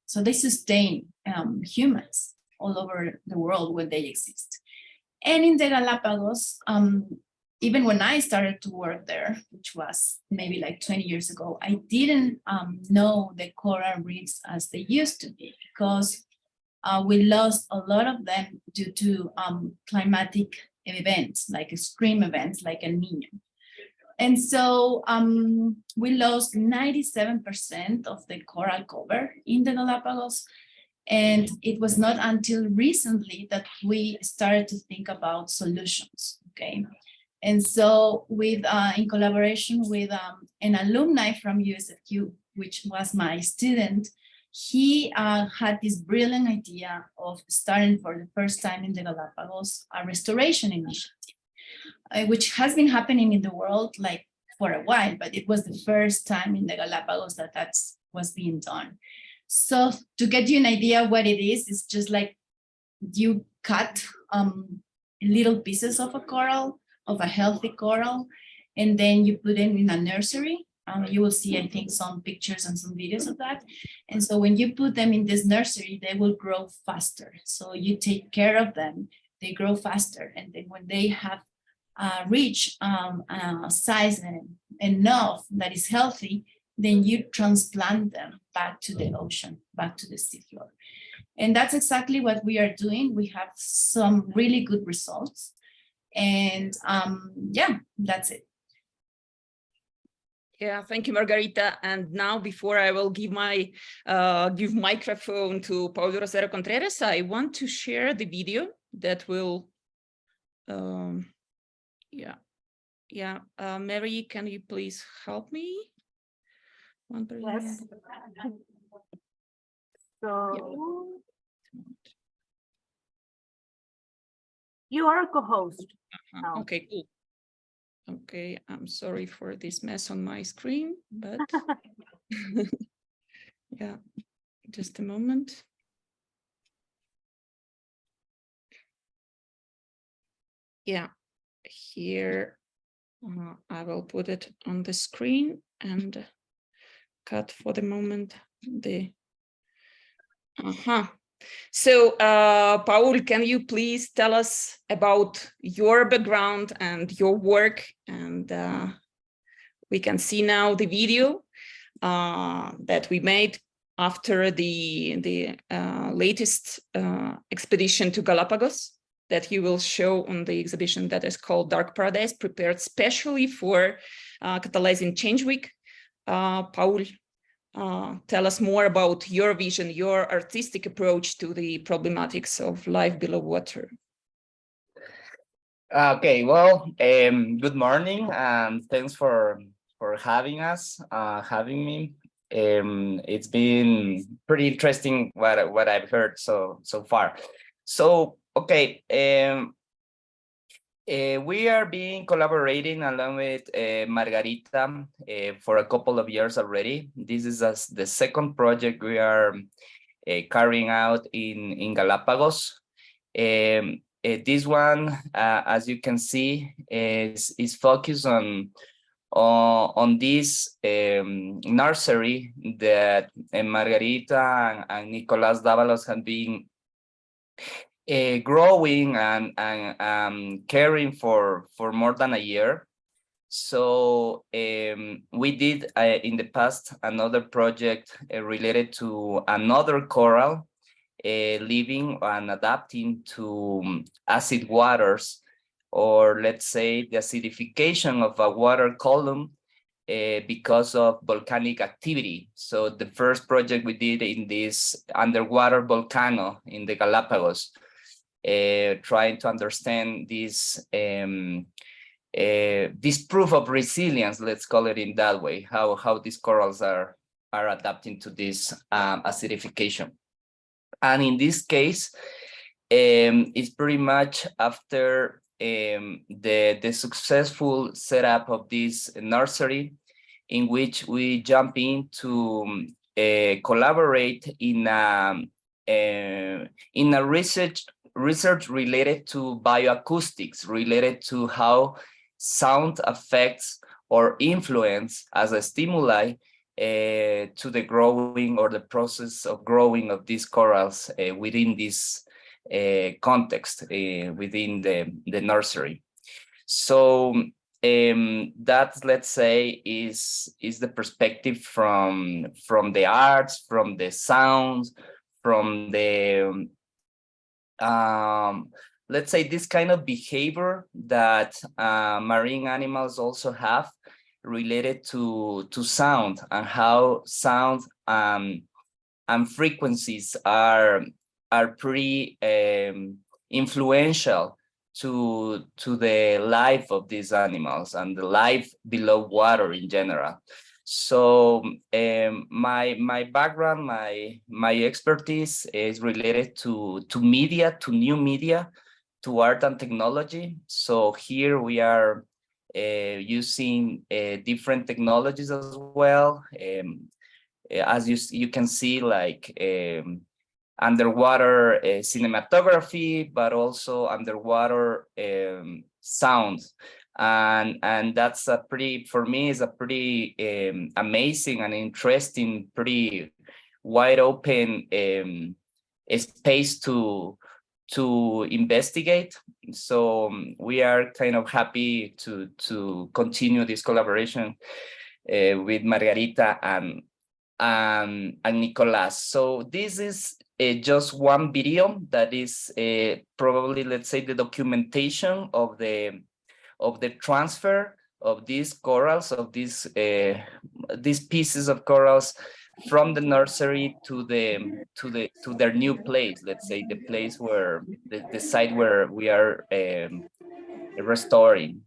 So they sustain humans all over the world when they exist. And in the Galapagos, even when I started to work there, which was maybe like 20 years ago, I didn't know the coral reefs as they used to be because we lost a lot of them due to climatic events, like extreme events like El Niño. And so we lost 97% of the coral cover in the Galapagos. And it was not until recently that we started to think about solutions, okay? And so with in collaboration with an alumni from USFQ, which was my student, he had this brilliant idea of starting for the first time in the Galapagos a restoration initiative. Which has been happening in the world like for a while, but it was the first time in the Galapagos that was being done. So to get you an idea what it is, it's just like you cut little pieces of a coral, of a healthy coral, and then you put them in a nursery. You will see, I think, some pictures and some videos of that. And so when you put them in this nursery, they will grow faster. So you take care of them, they grow faster. And then when they have reach size enough that is healthy, then you transplant them back to the ocean, back to the seafloor. And that's exactly what we are doing. We have some really good results. And yeah, that's it. Yeah, thank you, Margharita. And now, before I will give my give microphone to Paulo Rosero Contreras, I want to share the video that will, Meri, can you please help me? Yes. So you are a co-host. Okay, cool. Okay, I'm sorry for this mess on my screen, but yeah, just a moment. Yeah, here I will put it on the screen and cut for the moment the So, Paul, can you please tell us about your background and your work? And we can see now the video that we made after the latest expedition to Galapagos that you will show on the exhibition that is called Dark Paradise, prepared specially for Catalyzing Change Week. Paul, tell us more about your vision, your artistic approach to the problematics of life below water. Okay, well, good morning, and thanks for having us, having me. It's been pretty interesting what I've heard so far. So, okay, we are collaborating along with Margharita for a couple of years already. This is the second project we are carrying out in Galapagos. This one, as you can see, is focused on this nursery that Margharita and Nicolas Dávalos have been growing and caring for more than a year. So we did in the past another project related to another coral living and adapting to acid waters, or let's say the acidification of a water column because of volcanic activity. So the first project we did in this underwater volcano in the Galapagos, trying to understand this proof of resilience, let's call it in that way, how these corals are adapting to this acidification. And in this case, it's pretty much after the successful setup of this nursery, in which we jump in to collaborate in a research related to bioacoustics, related to how sound affects or influence as a stimuli to the growing or the process of growing of these corals within this context within the nursery. So that, let's say, is the perspective from the arts, from the sounds, from the let's say this kind of behavior that marine animals also have related to sound, and how sound and frequencies are pretty influential to the life of these animals and the life below water in general. So my background, my expertise is related to media, to new media, to art and technology. So here we are using different technologies as well. As you can see, like underwater cinematography, but also underwater sound. And that's a pretty, for me, is a pretty amazing and interesting, pretty wide open space to investigate. So we are kind of happy to continue this collaboration with Margharita and Nicolas. So this is just one video that is probably, let's say, the documentation of the transfer of these corals, of these pieces of corals from the nursery to their new place. Let's say the place where the site where we are restoring.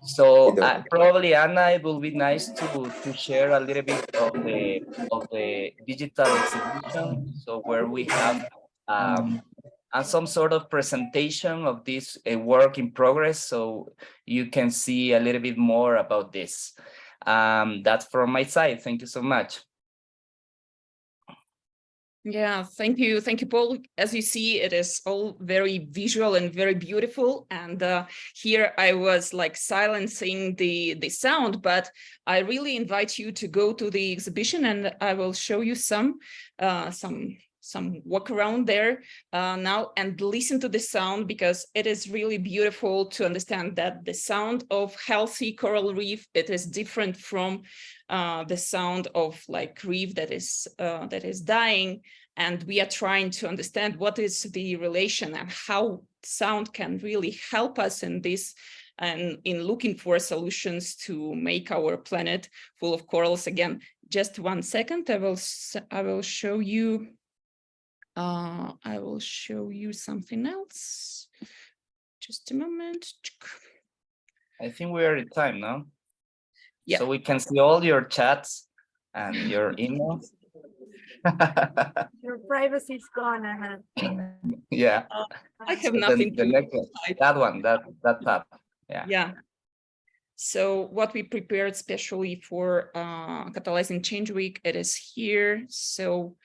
So probably, Anna, it will be nice to share a little bit of the digital exhibition. So where we have some sort of presentation of this work in progress, so you can see a little bit more about this. That's from my side. Thank you so much. Yeah, thank you, Paul. As you see, it is all very visual and very beautiful. And here I was like silencing the sound, but I really invite you to go to the exhibition, and I will show you some walk around there now and listen to the sound, because it is really beautiful to understand that the sound of healthy coral reef, it is different from the sound of like reef that is dying. And we are trying to understand what is the relation and how sound can really help us in this and in looking for solutions to make our planet full of corals again. Just 1 second, I will show you. I will show you something else. Just a moment. I think we are at time now. Yeah. So we can see all your chats and your emails. Your privacy is gone, Anna. Yeah. I have So nothing the to next one, that one, that tab. Yeah. Yeah. So what we prepared specially for Catalyzing Change Week, it is here. So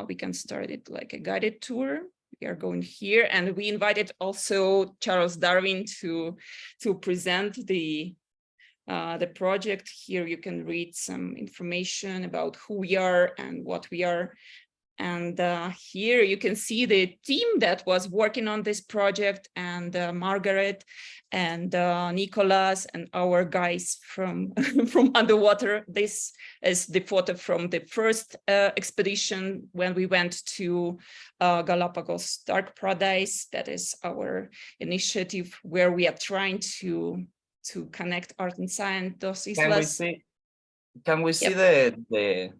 we can start it like a guided tour. We are going here, and we invited also Charles Darwin to present the project. Here you can read some information about who we are and what we are. And here you can see the team that was working on this project, and Margaret and Nicolas and our guys from underwater. This is the photo from the first expedition when we went to Galapagos Dark Paradise. That is our initiative where we are trying to connect art and science. Those islas. Can we see the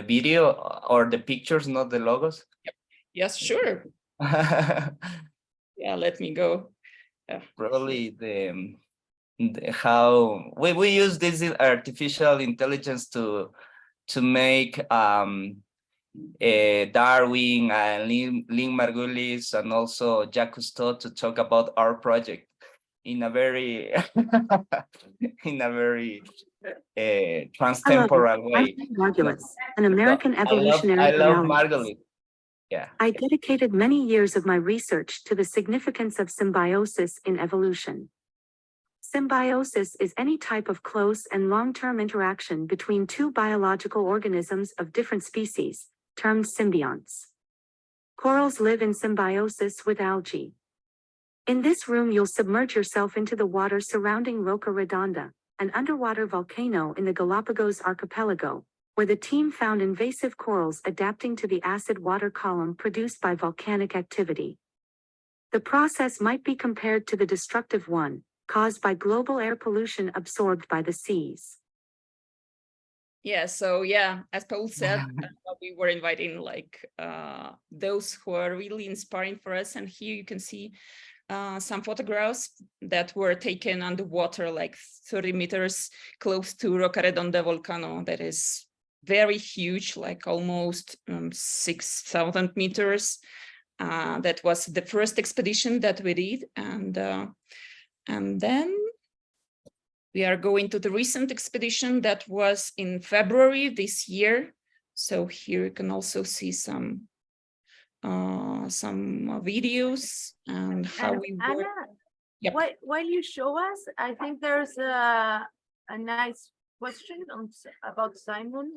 video or the pictures, not the logos? Yep. Yes, sure. Yeah, let me go. Probably how we use this artificial intelligence to make Darwin and Lynn Margulis and also Jacques Cousteau to talk about our project in a very transtemporal way. I'm Margulis, an American evolutionary I love biologist. Margulis. Yeah. I dedicated many years of my research to the significance of symbiosis in evolution. Symbiosis is any type of close and long-term interaction between two biological organisms of different species, termed symbionts. Corals live in symbiosis with algae. In this room, you'll submerge yourself into the water surrounding Roca Redonda, an underwater volcano in the Galapagos archipelago, where the team found invasive corals adapting to the acid water column produced by volcanic activity. The process might be compared to the destructive one, caused by global air pollution absorbed by the seas. Yeah, so yeah, as Paul said, we were inviting like those who are really inspiring for us. And here you can see some photographs that were taken underwater, like 30 meters close to Roca Redonda volcano. That is very huge, like almost 6,000 meters. That was the first expedition that we did. And then we are going to the recent expedition that was in February this year. So here you can also see some videos and how we work. Anna, yep. While you show us, I think there's a nice question about Simon.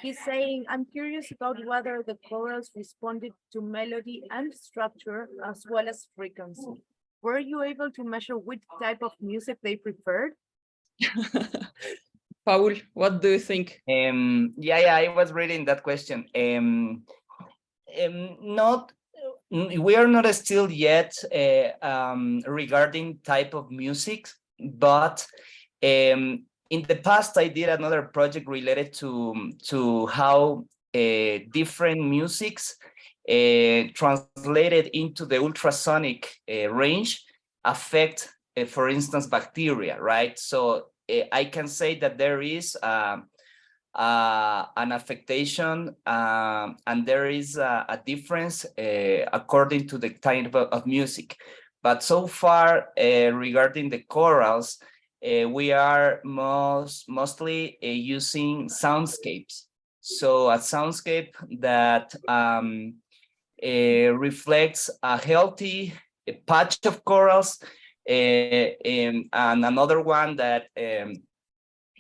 He's saying, I'm curious about whether the corals responded to melody and structure as well as frequency. Were you able to measure which type of music they preferred? Paul, what do you think? Yeah, I was reading that question. Not, we are not still yet regarding type of music, but in the past I did another project related to how different musics translated into the ultrasonic range affect, for instance, bacteria, right? So I can say that there is an affectation and there is a difference according to the type of music. But so far, regarding the chorals, we are mostly using soundscapes. So a soundscape that reflects a healthy patch of corals and another one that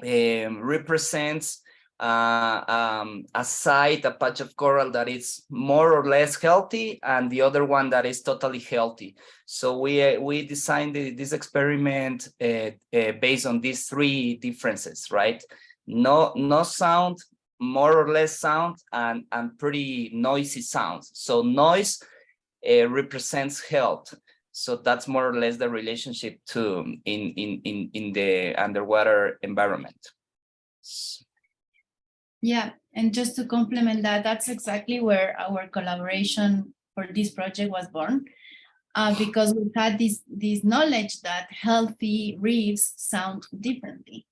represents a site, a patch of coral that is more or less healthy, and the other one that is totally healthy. So we designed this experiment based on these three differences, right? No sound, more or less sound, and pretty noisy sounds. So noise represents health. So that's more or less the relationship to in the underwater environment. Yeah, and just to complement that, that's exactly where our collaboration for this project was born, because we had this knowledge that healthy reefs sound differently.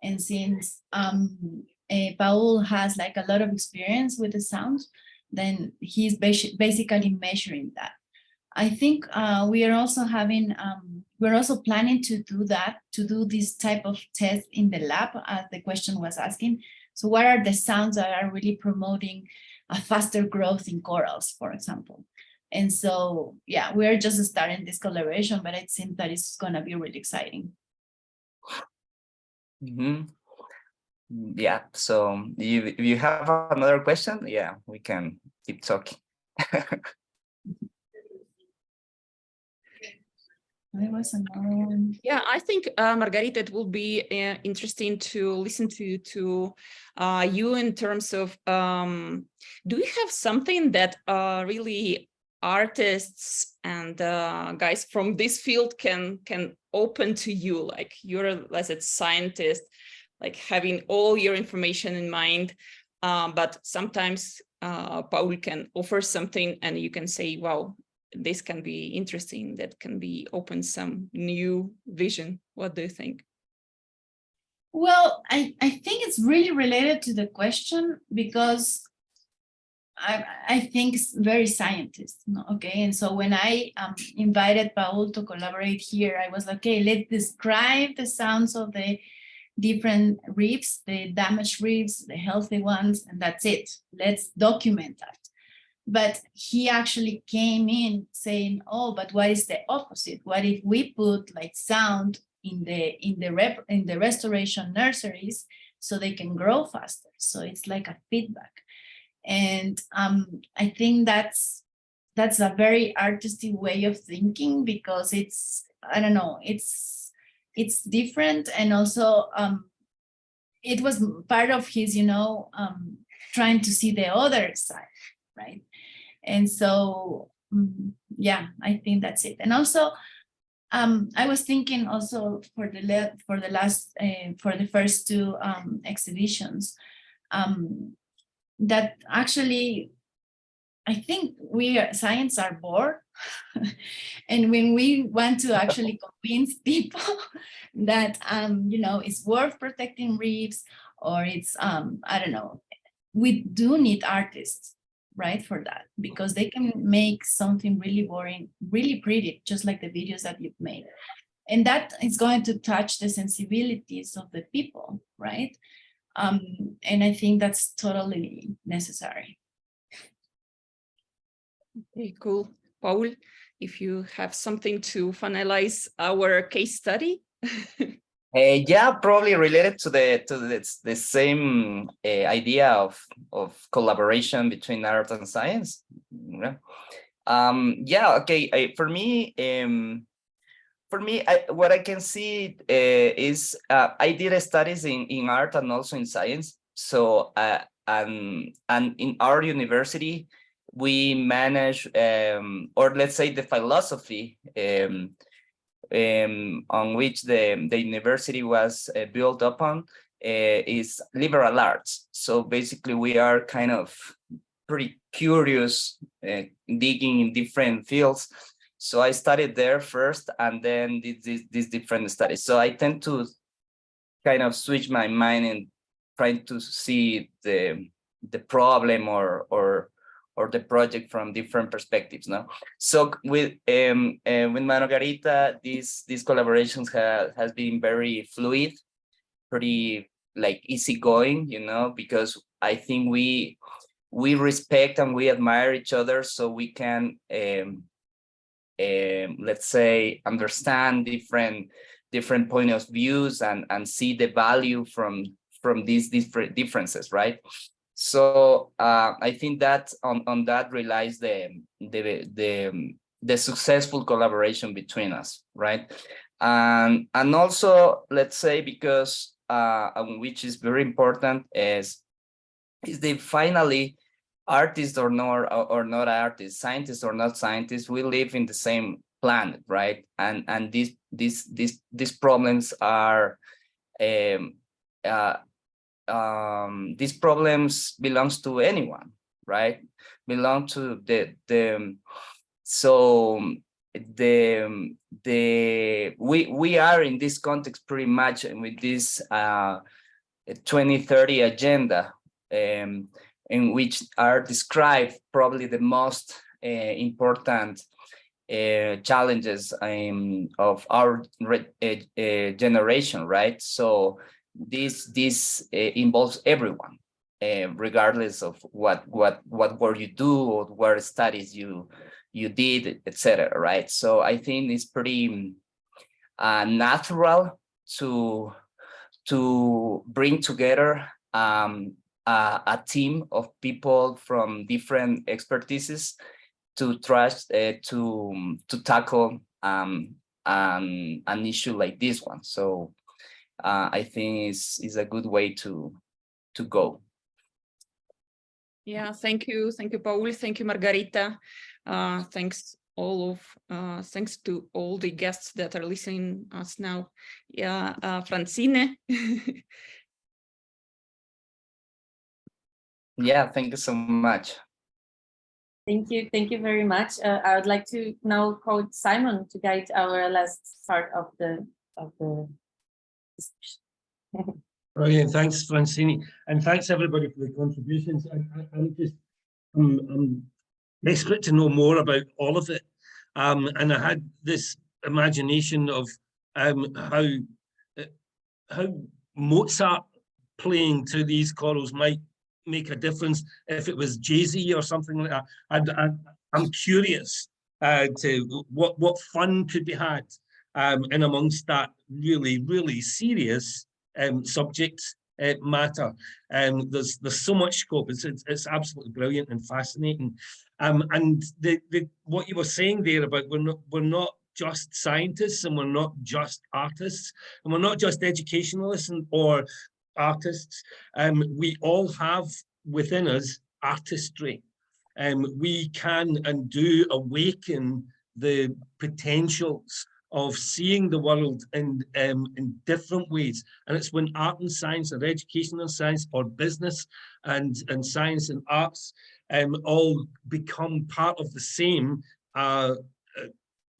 And since Paul has like a lot of experience with the sounds, then he's basically measuring that. I think we are also having, we're also planning to do that, to do this type of test in the lab, as the question was asking. So what are the sounds that are really promoting a faster growth in corals, for example? And so, yeah, we're just starting this collaboration, but it seems that it's going to be really exciting. Mm-hmm. Yeah, so if you have another question, yeah, we can keep talking. There was another one. Yeah, I think Margharita, it will be interesting to listen to you in terms of, do you have something that really artists and guys from this field can open to you? Like you're as a scientist, like having all your information in mind, but sometimes Paul can offer something and you can say, wow, this can be interesting, that can be open some new vision. What do you think? Well, I think it's really related to the question, because I think it's very scientist, okay? And so when I invited Paul to collaborate here, I was like, okay, let's describe the sounds of the different reefs, the damaged reefs, the healthy ones, and that's it. Let's document that. But he actually came in saying, oh, but what is the opposite? What if we put like sound in the restoration nurseries so they can grow faster? So it's like a feedback. And I think that's a very artistic way of thinking, because it's, I don't know, it's different. And also it was part of his, trying to see the other side, right? And so, yeah, I think that's it. And also, I was thinking also for the first two exhibitions, that actually, I think science are bored. And when we want to actually convince people that, it's worth protecting reefs, or it's, I don't know, we do need artists, right, for that, because they can make something really boring, really pretty, just like the videos that you've made. And that is going to touch the sensibilities of the people, right? And I think that's totally necessary. Okay, cool. Paul, if you have something to finalize our case study. Yeah, probably related to the same idea of collaboration between art and science. Yeah, okay. For me, for me, what I can see is I did studies in art and also in science. So and in our university, we manage, or let's say the philosophy on which the university was built upon is liberal arts. So basically, we are kind of pretty curious, digging in different fields. So I studied there first, and then did these different studies. So I tend to kind of switch my mind and trying to see the problem or the project from different perspectives. No, so with Margharita, these collaborations has been very fluid, pretty like easygoing, you know, because I think we respect and we admire each other, so we can let's say understand different point of views and see the value from these different differences, right? So I think that on that relies the successful collaboration between us, right? And also, let's say, because which is very important, is they finally, artists or not artists, scientists or not scientists, we live in the same planet, right? And these problems are these problems belongs to anyone, right? Belong to we are in this context pretty much with this 2030 agenda, in which are described probably the most important challenges of our generation, right? So this involves everyone, regardless of what work you do or what studies you did, etc. Right? So I think it's pretty natural to bring together a team of people from different expertises to tackle an issue like this one. So I think is a good way to go. Yeah, thank you, Paul. Thank you, Margharita. Thanks thanks to all the guests that are listening us now. Yeah, Francine. Yeah, thank you so much. Thank you very much. I would like to now call Simon to guide our last part of the discussion. Brilliant, thanks, Francine, and thanks everybody for the contributions. I'm desperate to know more about all of it, and I had this imagination of how Mozart playing to these chorals might make a difference if it was Jay-Z or something like that. I'm curious to what fun could be had in amongst that really serious subject matter. There's so much scope. It's absolutely brilliant and fascinating. And what you were saying there about we're not just scientists, and we're not just artists, and we're not just educationalists or artists. We all have within us artistry. We can and do awaken the potentials of seeing the world in different ways. And it's when art and science, or education and science, or business and science and arts all become part of the same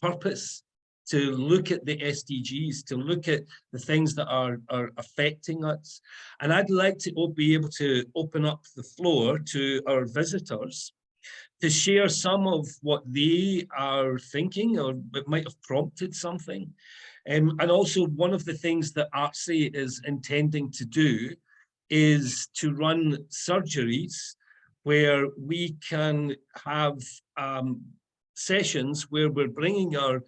purpose, to look at the SDGs, to look at the things that are affecting us. And I'd like to be able to open up the floor to our visitors to share some of what they are thinking, or it might have prompted something. And also, one of the things that ArtSi is intending to do is to run surgeries where we can have sessions where we're bringing our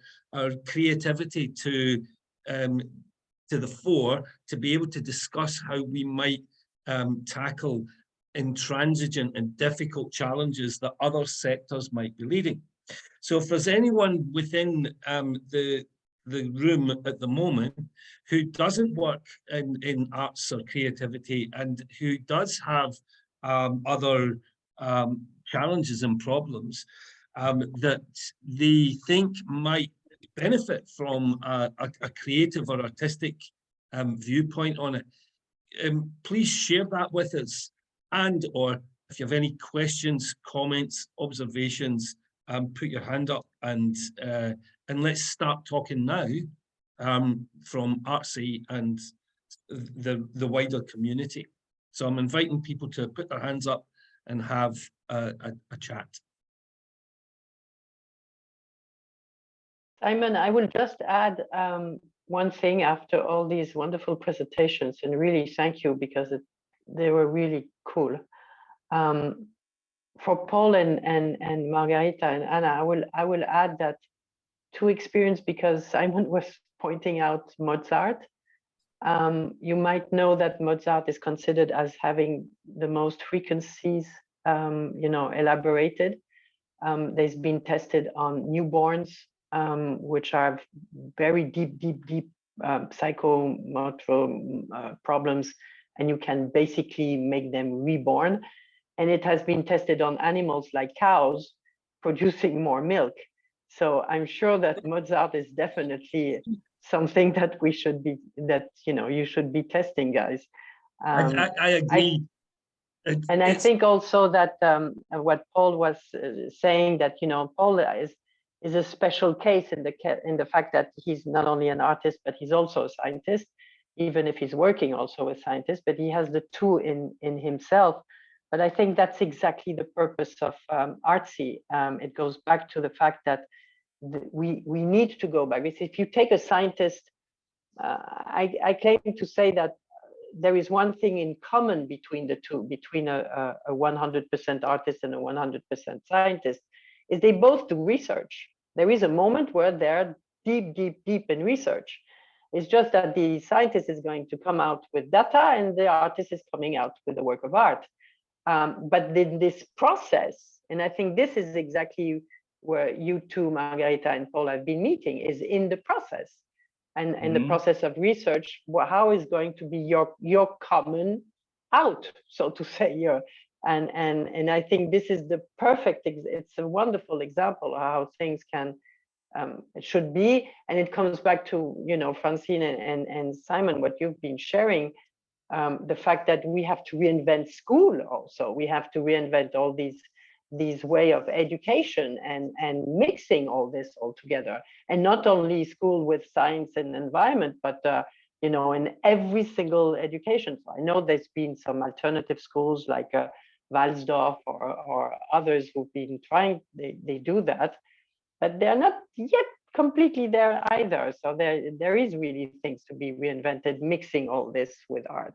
creativity to the fore, to be able to discuss how we might tackle intransigent and difficult challenges that other sectors might be leading. So if there's anyone within the the room at the moment who doesn't work in arts or creativity and who does have other challenges and problems that they think might benefit from a creative or artistic viewpoint on it. Please share that with us, and or if you have any questions, comments, observations, put your hand up and let's start talking now from ArtSi and the wider community. So I'm inviting people to put their hands up and have a chat. Simon, I will just add one thing after all these wonderful presentations, and really thank you because they were really cool. For Paul and Margharita and Anna, I will add that to experience, because Simon was pointing out Mozart. You might know that Mozart is considered as having the most frequencies, elaborated. There's been tested on newborns, which have very deep psychomotor problems, and you can basically make them reborn. And it has been tested on animals like cows producing more milk. So I'm sure that Mozart is definitely something that we should be, you should be testing, guys. I agree. And I think also that what Paul was saying, that Paul is a special case in the fact that he's not only an artist, but he's also a scientist, even if he's working also as a scientist, but he has the two in himself. But I think that's exactly the purpose of ArtSi. It goes back to the fact that we need to go back. If you take a scientist, I claim to say that there is one thing in common between the two, between a 100% artist and a 100% scientist, is they both do research. There is a moment where they're deep in research. It's just that the scientist is going to come out with data and the artist is coming out with a work of art. But this process, and I think this is exactly where you two, Margharita and Paul, have been meeting, is in the process. And in the process of research, how is going to be your common out, so to say. And I think this is the perfect, it's a wonderful example of how things can, it should be. And it comes back to, Francine and Simon, what you've been sharing, the fact that we have to reinvent school also. We have to reinvent all these way of education and mixing all this all together. And not only school with science and environment, but in every single education. So I know there's been some alternative schools like Walsdorf or others who've been trying, they do that, but they're not yet completely there either. So there is really things to be reinvented, mixing all this with art.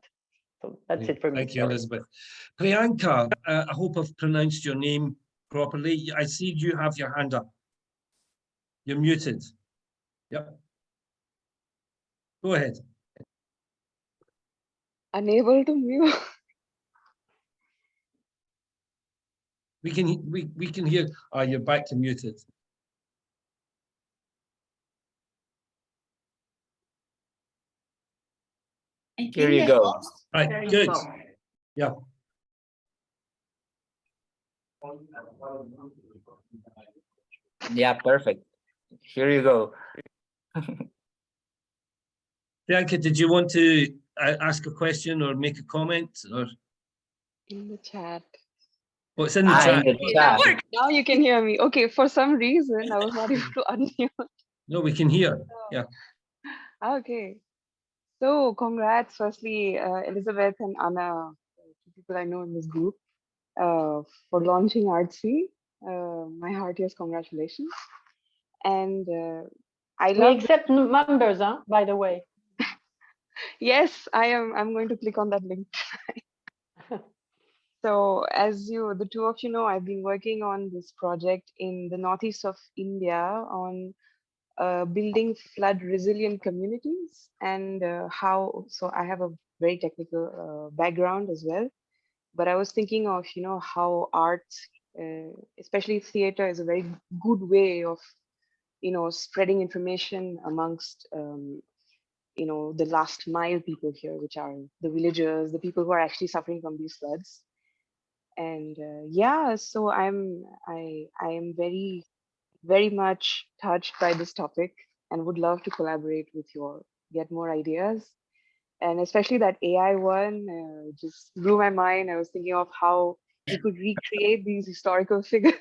So that's it for me. Thank you, Elizabeth. Priyanka, I hope I've pronounced your name properly. I see you have your hand up. You're muted. Yep. Go ahead. Unable to mute. We can hear. Oh, you're back to muted. Here you go. Right, good. Yeah. Yeah, perfect. Here you go. Priyanka, did you want to ask a question or make a comment? Or In the chat. What's in the chat? In the chat. Now you can hear me. Okay, for some reason I was not able to unmute. No, we can hear. Yeah. Okay. So congrats, firstly, Elizabeth and Anna, two people I know in this group, for launching ArtSi. My heartiest congratulations. And we accept members, by the way. Yes, I'm going to click on that link. So as the two of you know, I've been working on this project in the northeast of India on building flood resilient communities, and so I have a very technical background as well, but I was thinking of how art, especially theater, is a very good way of spreading information amongst, the last mile people here, which are the villagers, the people who are actually suffering from these floods. And yeah, so I am very, very much touched by this topic and would love to collaborate with you all, get more ideas. And especially that AI one just blew my mind. I was thinking of how you could recreate these historical figures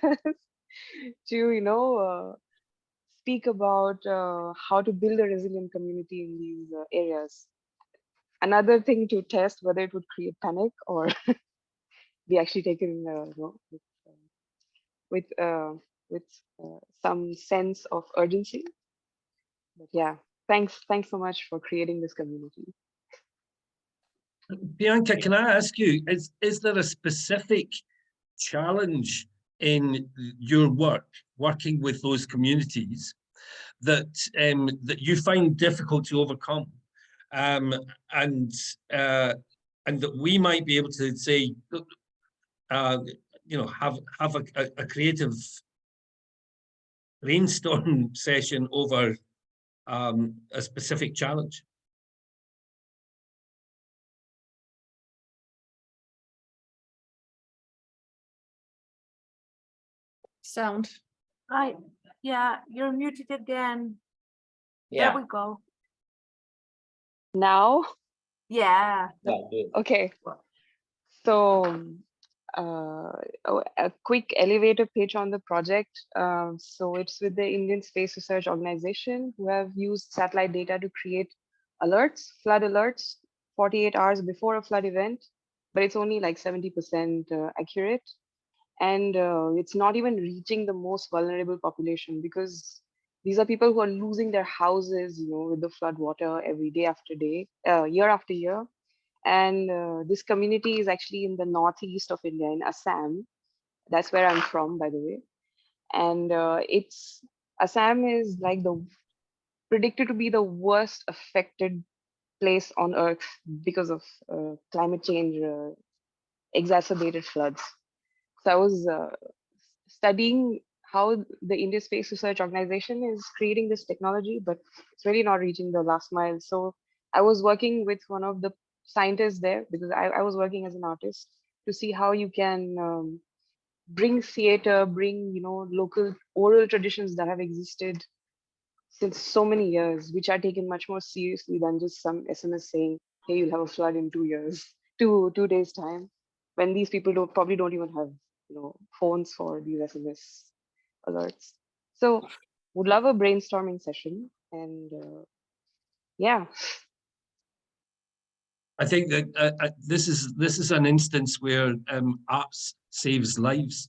to, speak about how to build a resilient community in these areas. Another thing to test whether it would create panic or be actually taken with some sense of urgency. But yeah, thanks so much for creating this community. Priyanka, can I ask you, is there a specific challenge in your work, working with those communities, that that you find difficult to overcome, and that we might be able to say, have a creative brainstorm session over a specific challenge? Sound. Hi. Yeah, you're muted again. Yeah. There we go. Now? Yeah. Okay. So a quick elevator pitch on the project. So it's with the Indian Space Research Organization, who have used satellite data to create alerts, flood alerts, 48 hours before a flood event, but it's only like 70% accurate. And it's not even reaching the most vulnerable population, because these are people who are losing their houses, with the flood water every day after day, year after year. And this community is actually in the northeast of India, in Assam. That's where I'm from, by the way. And Assam is like predicted to be the worst affected place on earth because of climate change, exacerbated floods. So I was studying how the India Space Research Organization is creating this technology, but it's really not reaching the last mile. So I was working with one of the scientists there, because I was working as an artist, to see how you can bring theater, bring local oral traditions that have existed since so many years, which are taken much more seriously than just some SMS saying, "Hey, you'll have a flood in 2 years, 2 days time," when these people probably don't even have phones for these SMS alerts. So would love a brainstorming session. And yeah. I think that this is an instance where arts saves lives.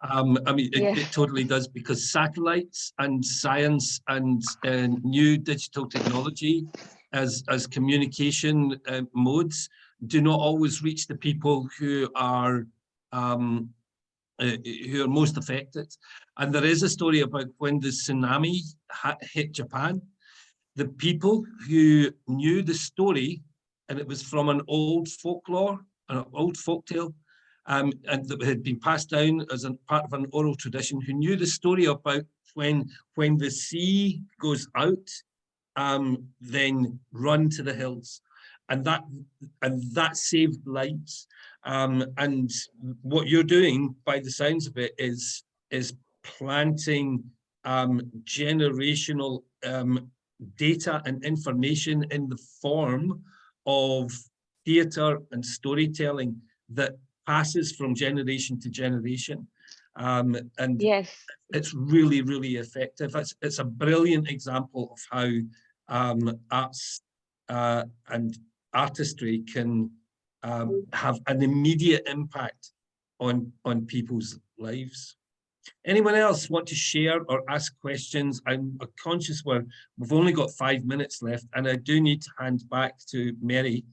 I mean, it totally does, because satellites and science and new digital technology as communication modes do not always reach the people who are most affected. And there is a story about when the tsunami hit Japan. The people who knew the story, and it was from an old folklore, an old folktale, and that had been passed down as a part of an oral tradition, who knew the story about when the sea goes out, then run to the hills, and that saved lives. And what you're doing, by the sounds of it, is planting generational data and information in the form of theatre and storytelling that passes from generation to generation. And yes, it's really, really effective. It's a brilliant example of how arts and artistry can have an immediate impact on people's lives. Anyone else want to share or ask questions? I'm conscious we've only got 5 minutes left, and I do need to hand back to Meri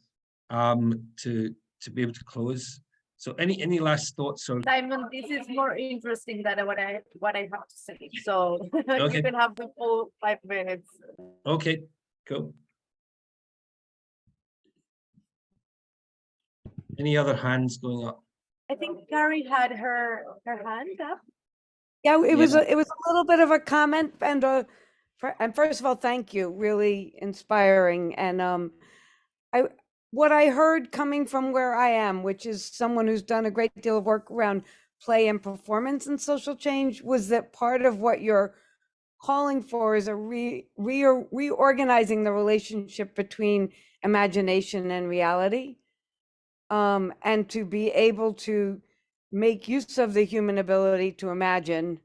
to be able to close. So any last thoughts? Or Simon, this is more interesting than what I have to say. So okay. You can have the full 5 minutes. Okay, cool. Any other hands going up? I think Carrie had her hand up. Yeah, it was Yeah. a little bit of a comment, and first of all, thank you, really inspiring. And I what I heard coming from where I am, which is someone who's done a great deal of work around play and performance and social change, was that part of what you're calling for is a reorganizing the relationship between imagination and reality, and to be able to make use of the human ability to imagine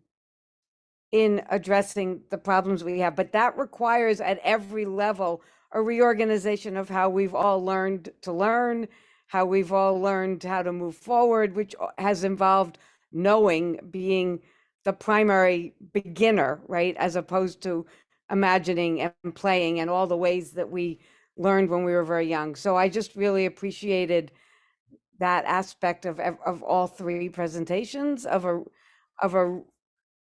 in addressing the problems we have. But that requires at every level a reorganization of how we've all learned to learn, how we've all learned how to move forward, which has involved knowing being the primary beginner, right? As opposed to imagining and playing and all the ways that we learned when we were very young. So I just really appreciated that aspect of all three presentations of a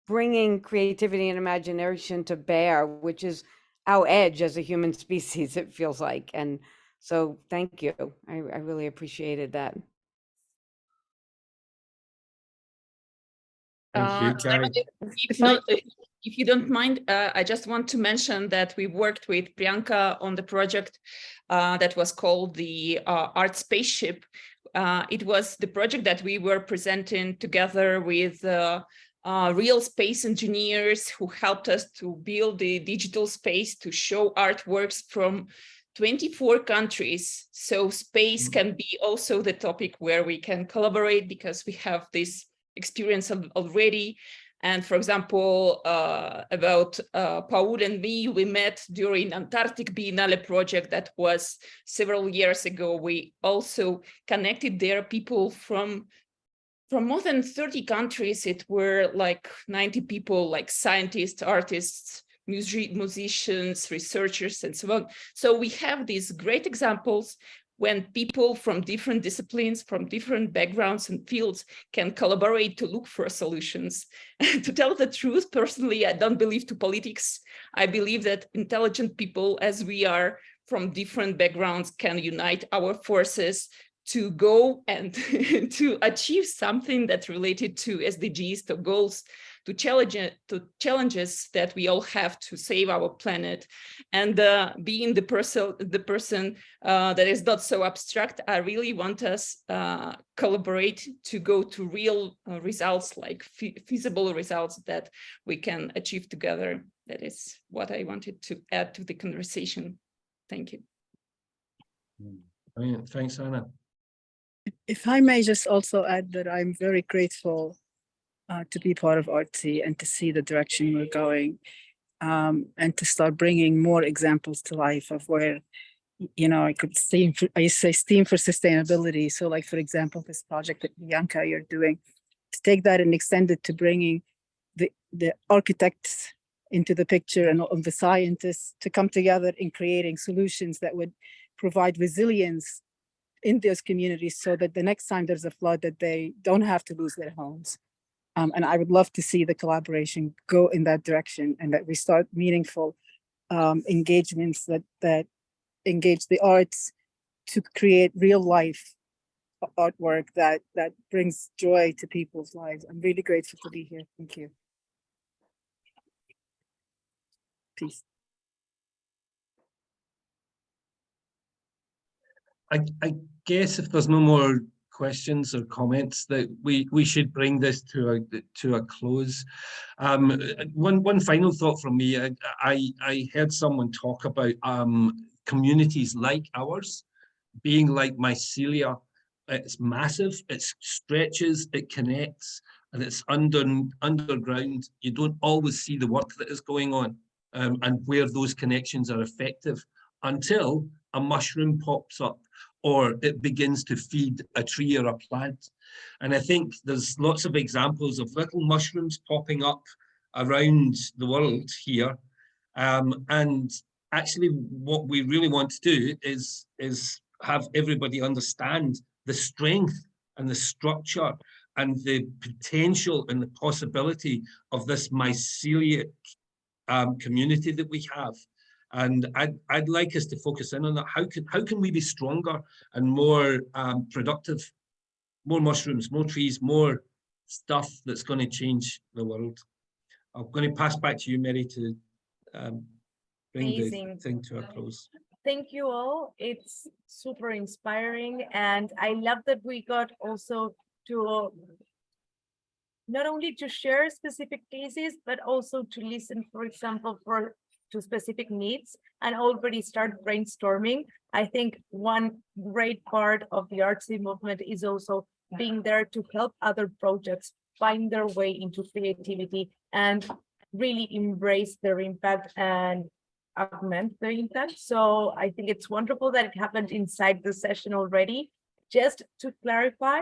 bringing creativity and imagination to bear, which is our edge as a human species, it feels like. And so thank you. I really appreciated that. Thank you, Carrie. If you don't mind, I just want to mention that we worked with Priyanka on the project that was called the Art Spaceship. It was the project that we were presenting together with real space engineers who helped us to build the digital space to show artworks from 24 countries. So space can be also the topic where we can collaborate, because we have this experience already. And for example, about Paul and me, we met during Antarctic Biennale project that was several years ago. We also connected there people from more than 30 countries. It were like 90 people, like scientists, artists, musicians, researchers, and so on. So we have these great examples when people from different disciplines, from different backgrounds and fields can collaborate to look for solutions. To tell the truth, personally, I don't believe to politics. I believe that intelligent people, as we are from different backgrounds, can unite our forces to go and to achieve something that's related to SDGs, to goals, to challenges that we all have to save our planet. And being the person that is not so abstract, I really want us collaborate to go to real results, like feasible results that we can achieve together. That is what I wanted to add to the conversation. Thank you. Brilliant. Thanks, Anna. If I may just also add that I'm very grateful to be part of ArtSi and to see the direction we're going, and to start bringing more examples to life of where, you know, I used to say STEAM for sustainability. So like, for example, this project that Priyanka you're doing, to take that and extend it to bringing the architects into the picture and the scientists to come together in creating solutions that would provide resilience in those communities, so that the next time there's a flood that they don't have to lose their homes. And I would love to see the collaboration go in that direction, and that we start meaningful engagements that engage the arts to create real life artwork that brings joy to people's lives. I'm really grateful to be here. Thank you. Peace. I guess if there's no more questions or comments, that we should bring this to a close. One final thought from me. I heard someone talk about communities like ours being like mycelia. It's massive, it stretches, it connects, and it's underground. You don't always see the work that is going on, and where those connections are effective, until a mushroom pops up or it begins to feed a tree or a plant. And I think there's lots of examples of little mushrooms popping up around the world here. And actually what we really want to do is have everybody understand the strength and the structure and the potential and the possibility of this mycelic community that we have. And I'd like us to focus in on that. How can we be stronger and more productive? More mushrooms, more trees, more stuff that's going to change the world. I'm going to pass back to you, Meri, to bring Amazing. the thing to a close. Thank you all. It's super inspiring. And I love that we got also to not only to share specific cases, but also to listen, for example, to specific needs and already start brainstorming. I think one great part of the ArtSi movement is also being there to help other projects find their way into creativity and really embrace their impact and augment the impact. So I think it's wonderful that it happened inside the session already. Just to clarify,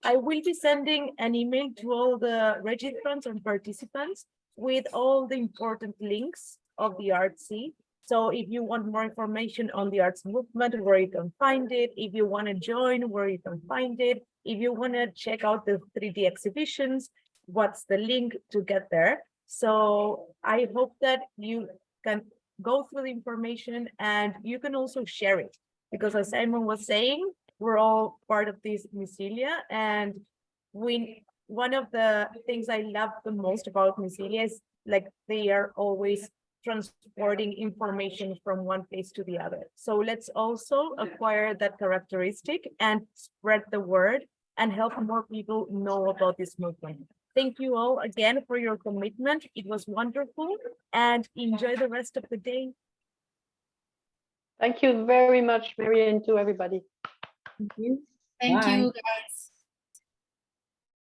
I will be sending an email to all the registrants and participants with all the important links of the ArtSi. So if you want more information on the arts movement, where you can find it, if you want to join, where you can find it, if you want to check out the 3D exhibitions, what's the link to get there. So I hope that you can go through the information and you can also share it, because as Simon was saying, we're all part of this mycelia, and one of the things I love the most about mycelia is like they are always transporting information from one place to the other. So let's also acquire that characteristic and spread the word and help more people know about this movement. Thank you all again for your commitment. It was wonderful, and enjoy the rest of the day. Thank you very much, Meri, and to everybody. Thank you, guys.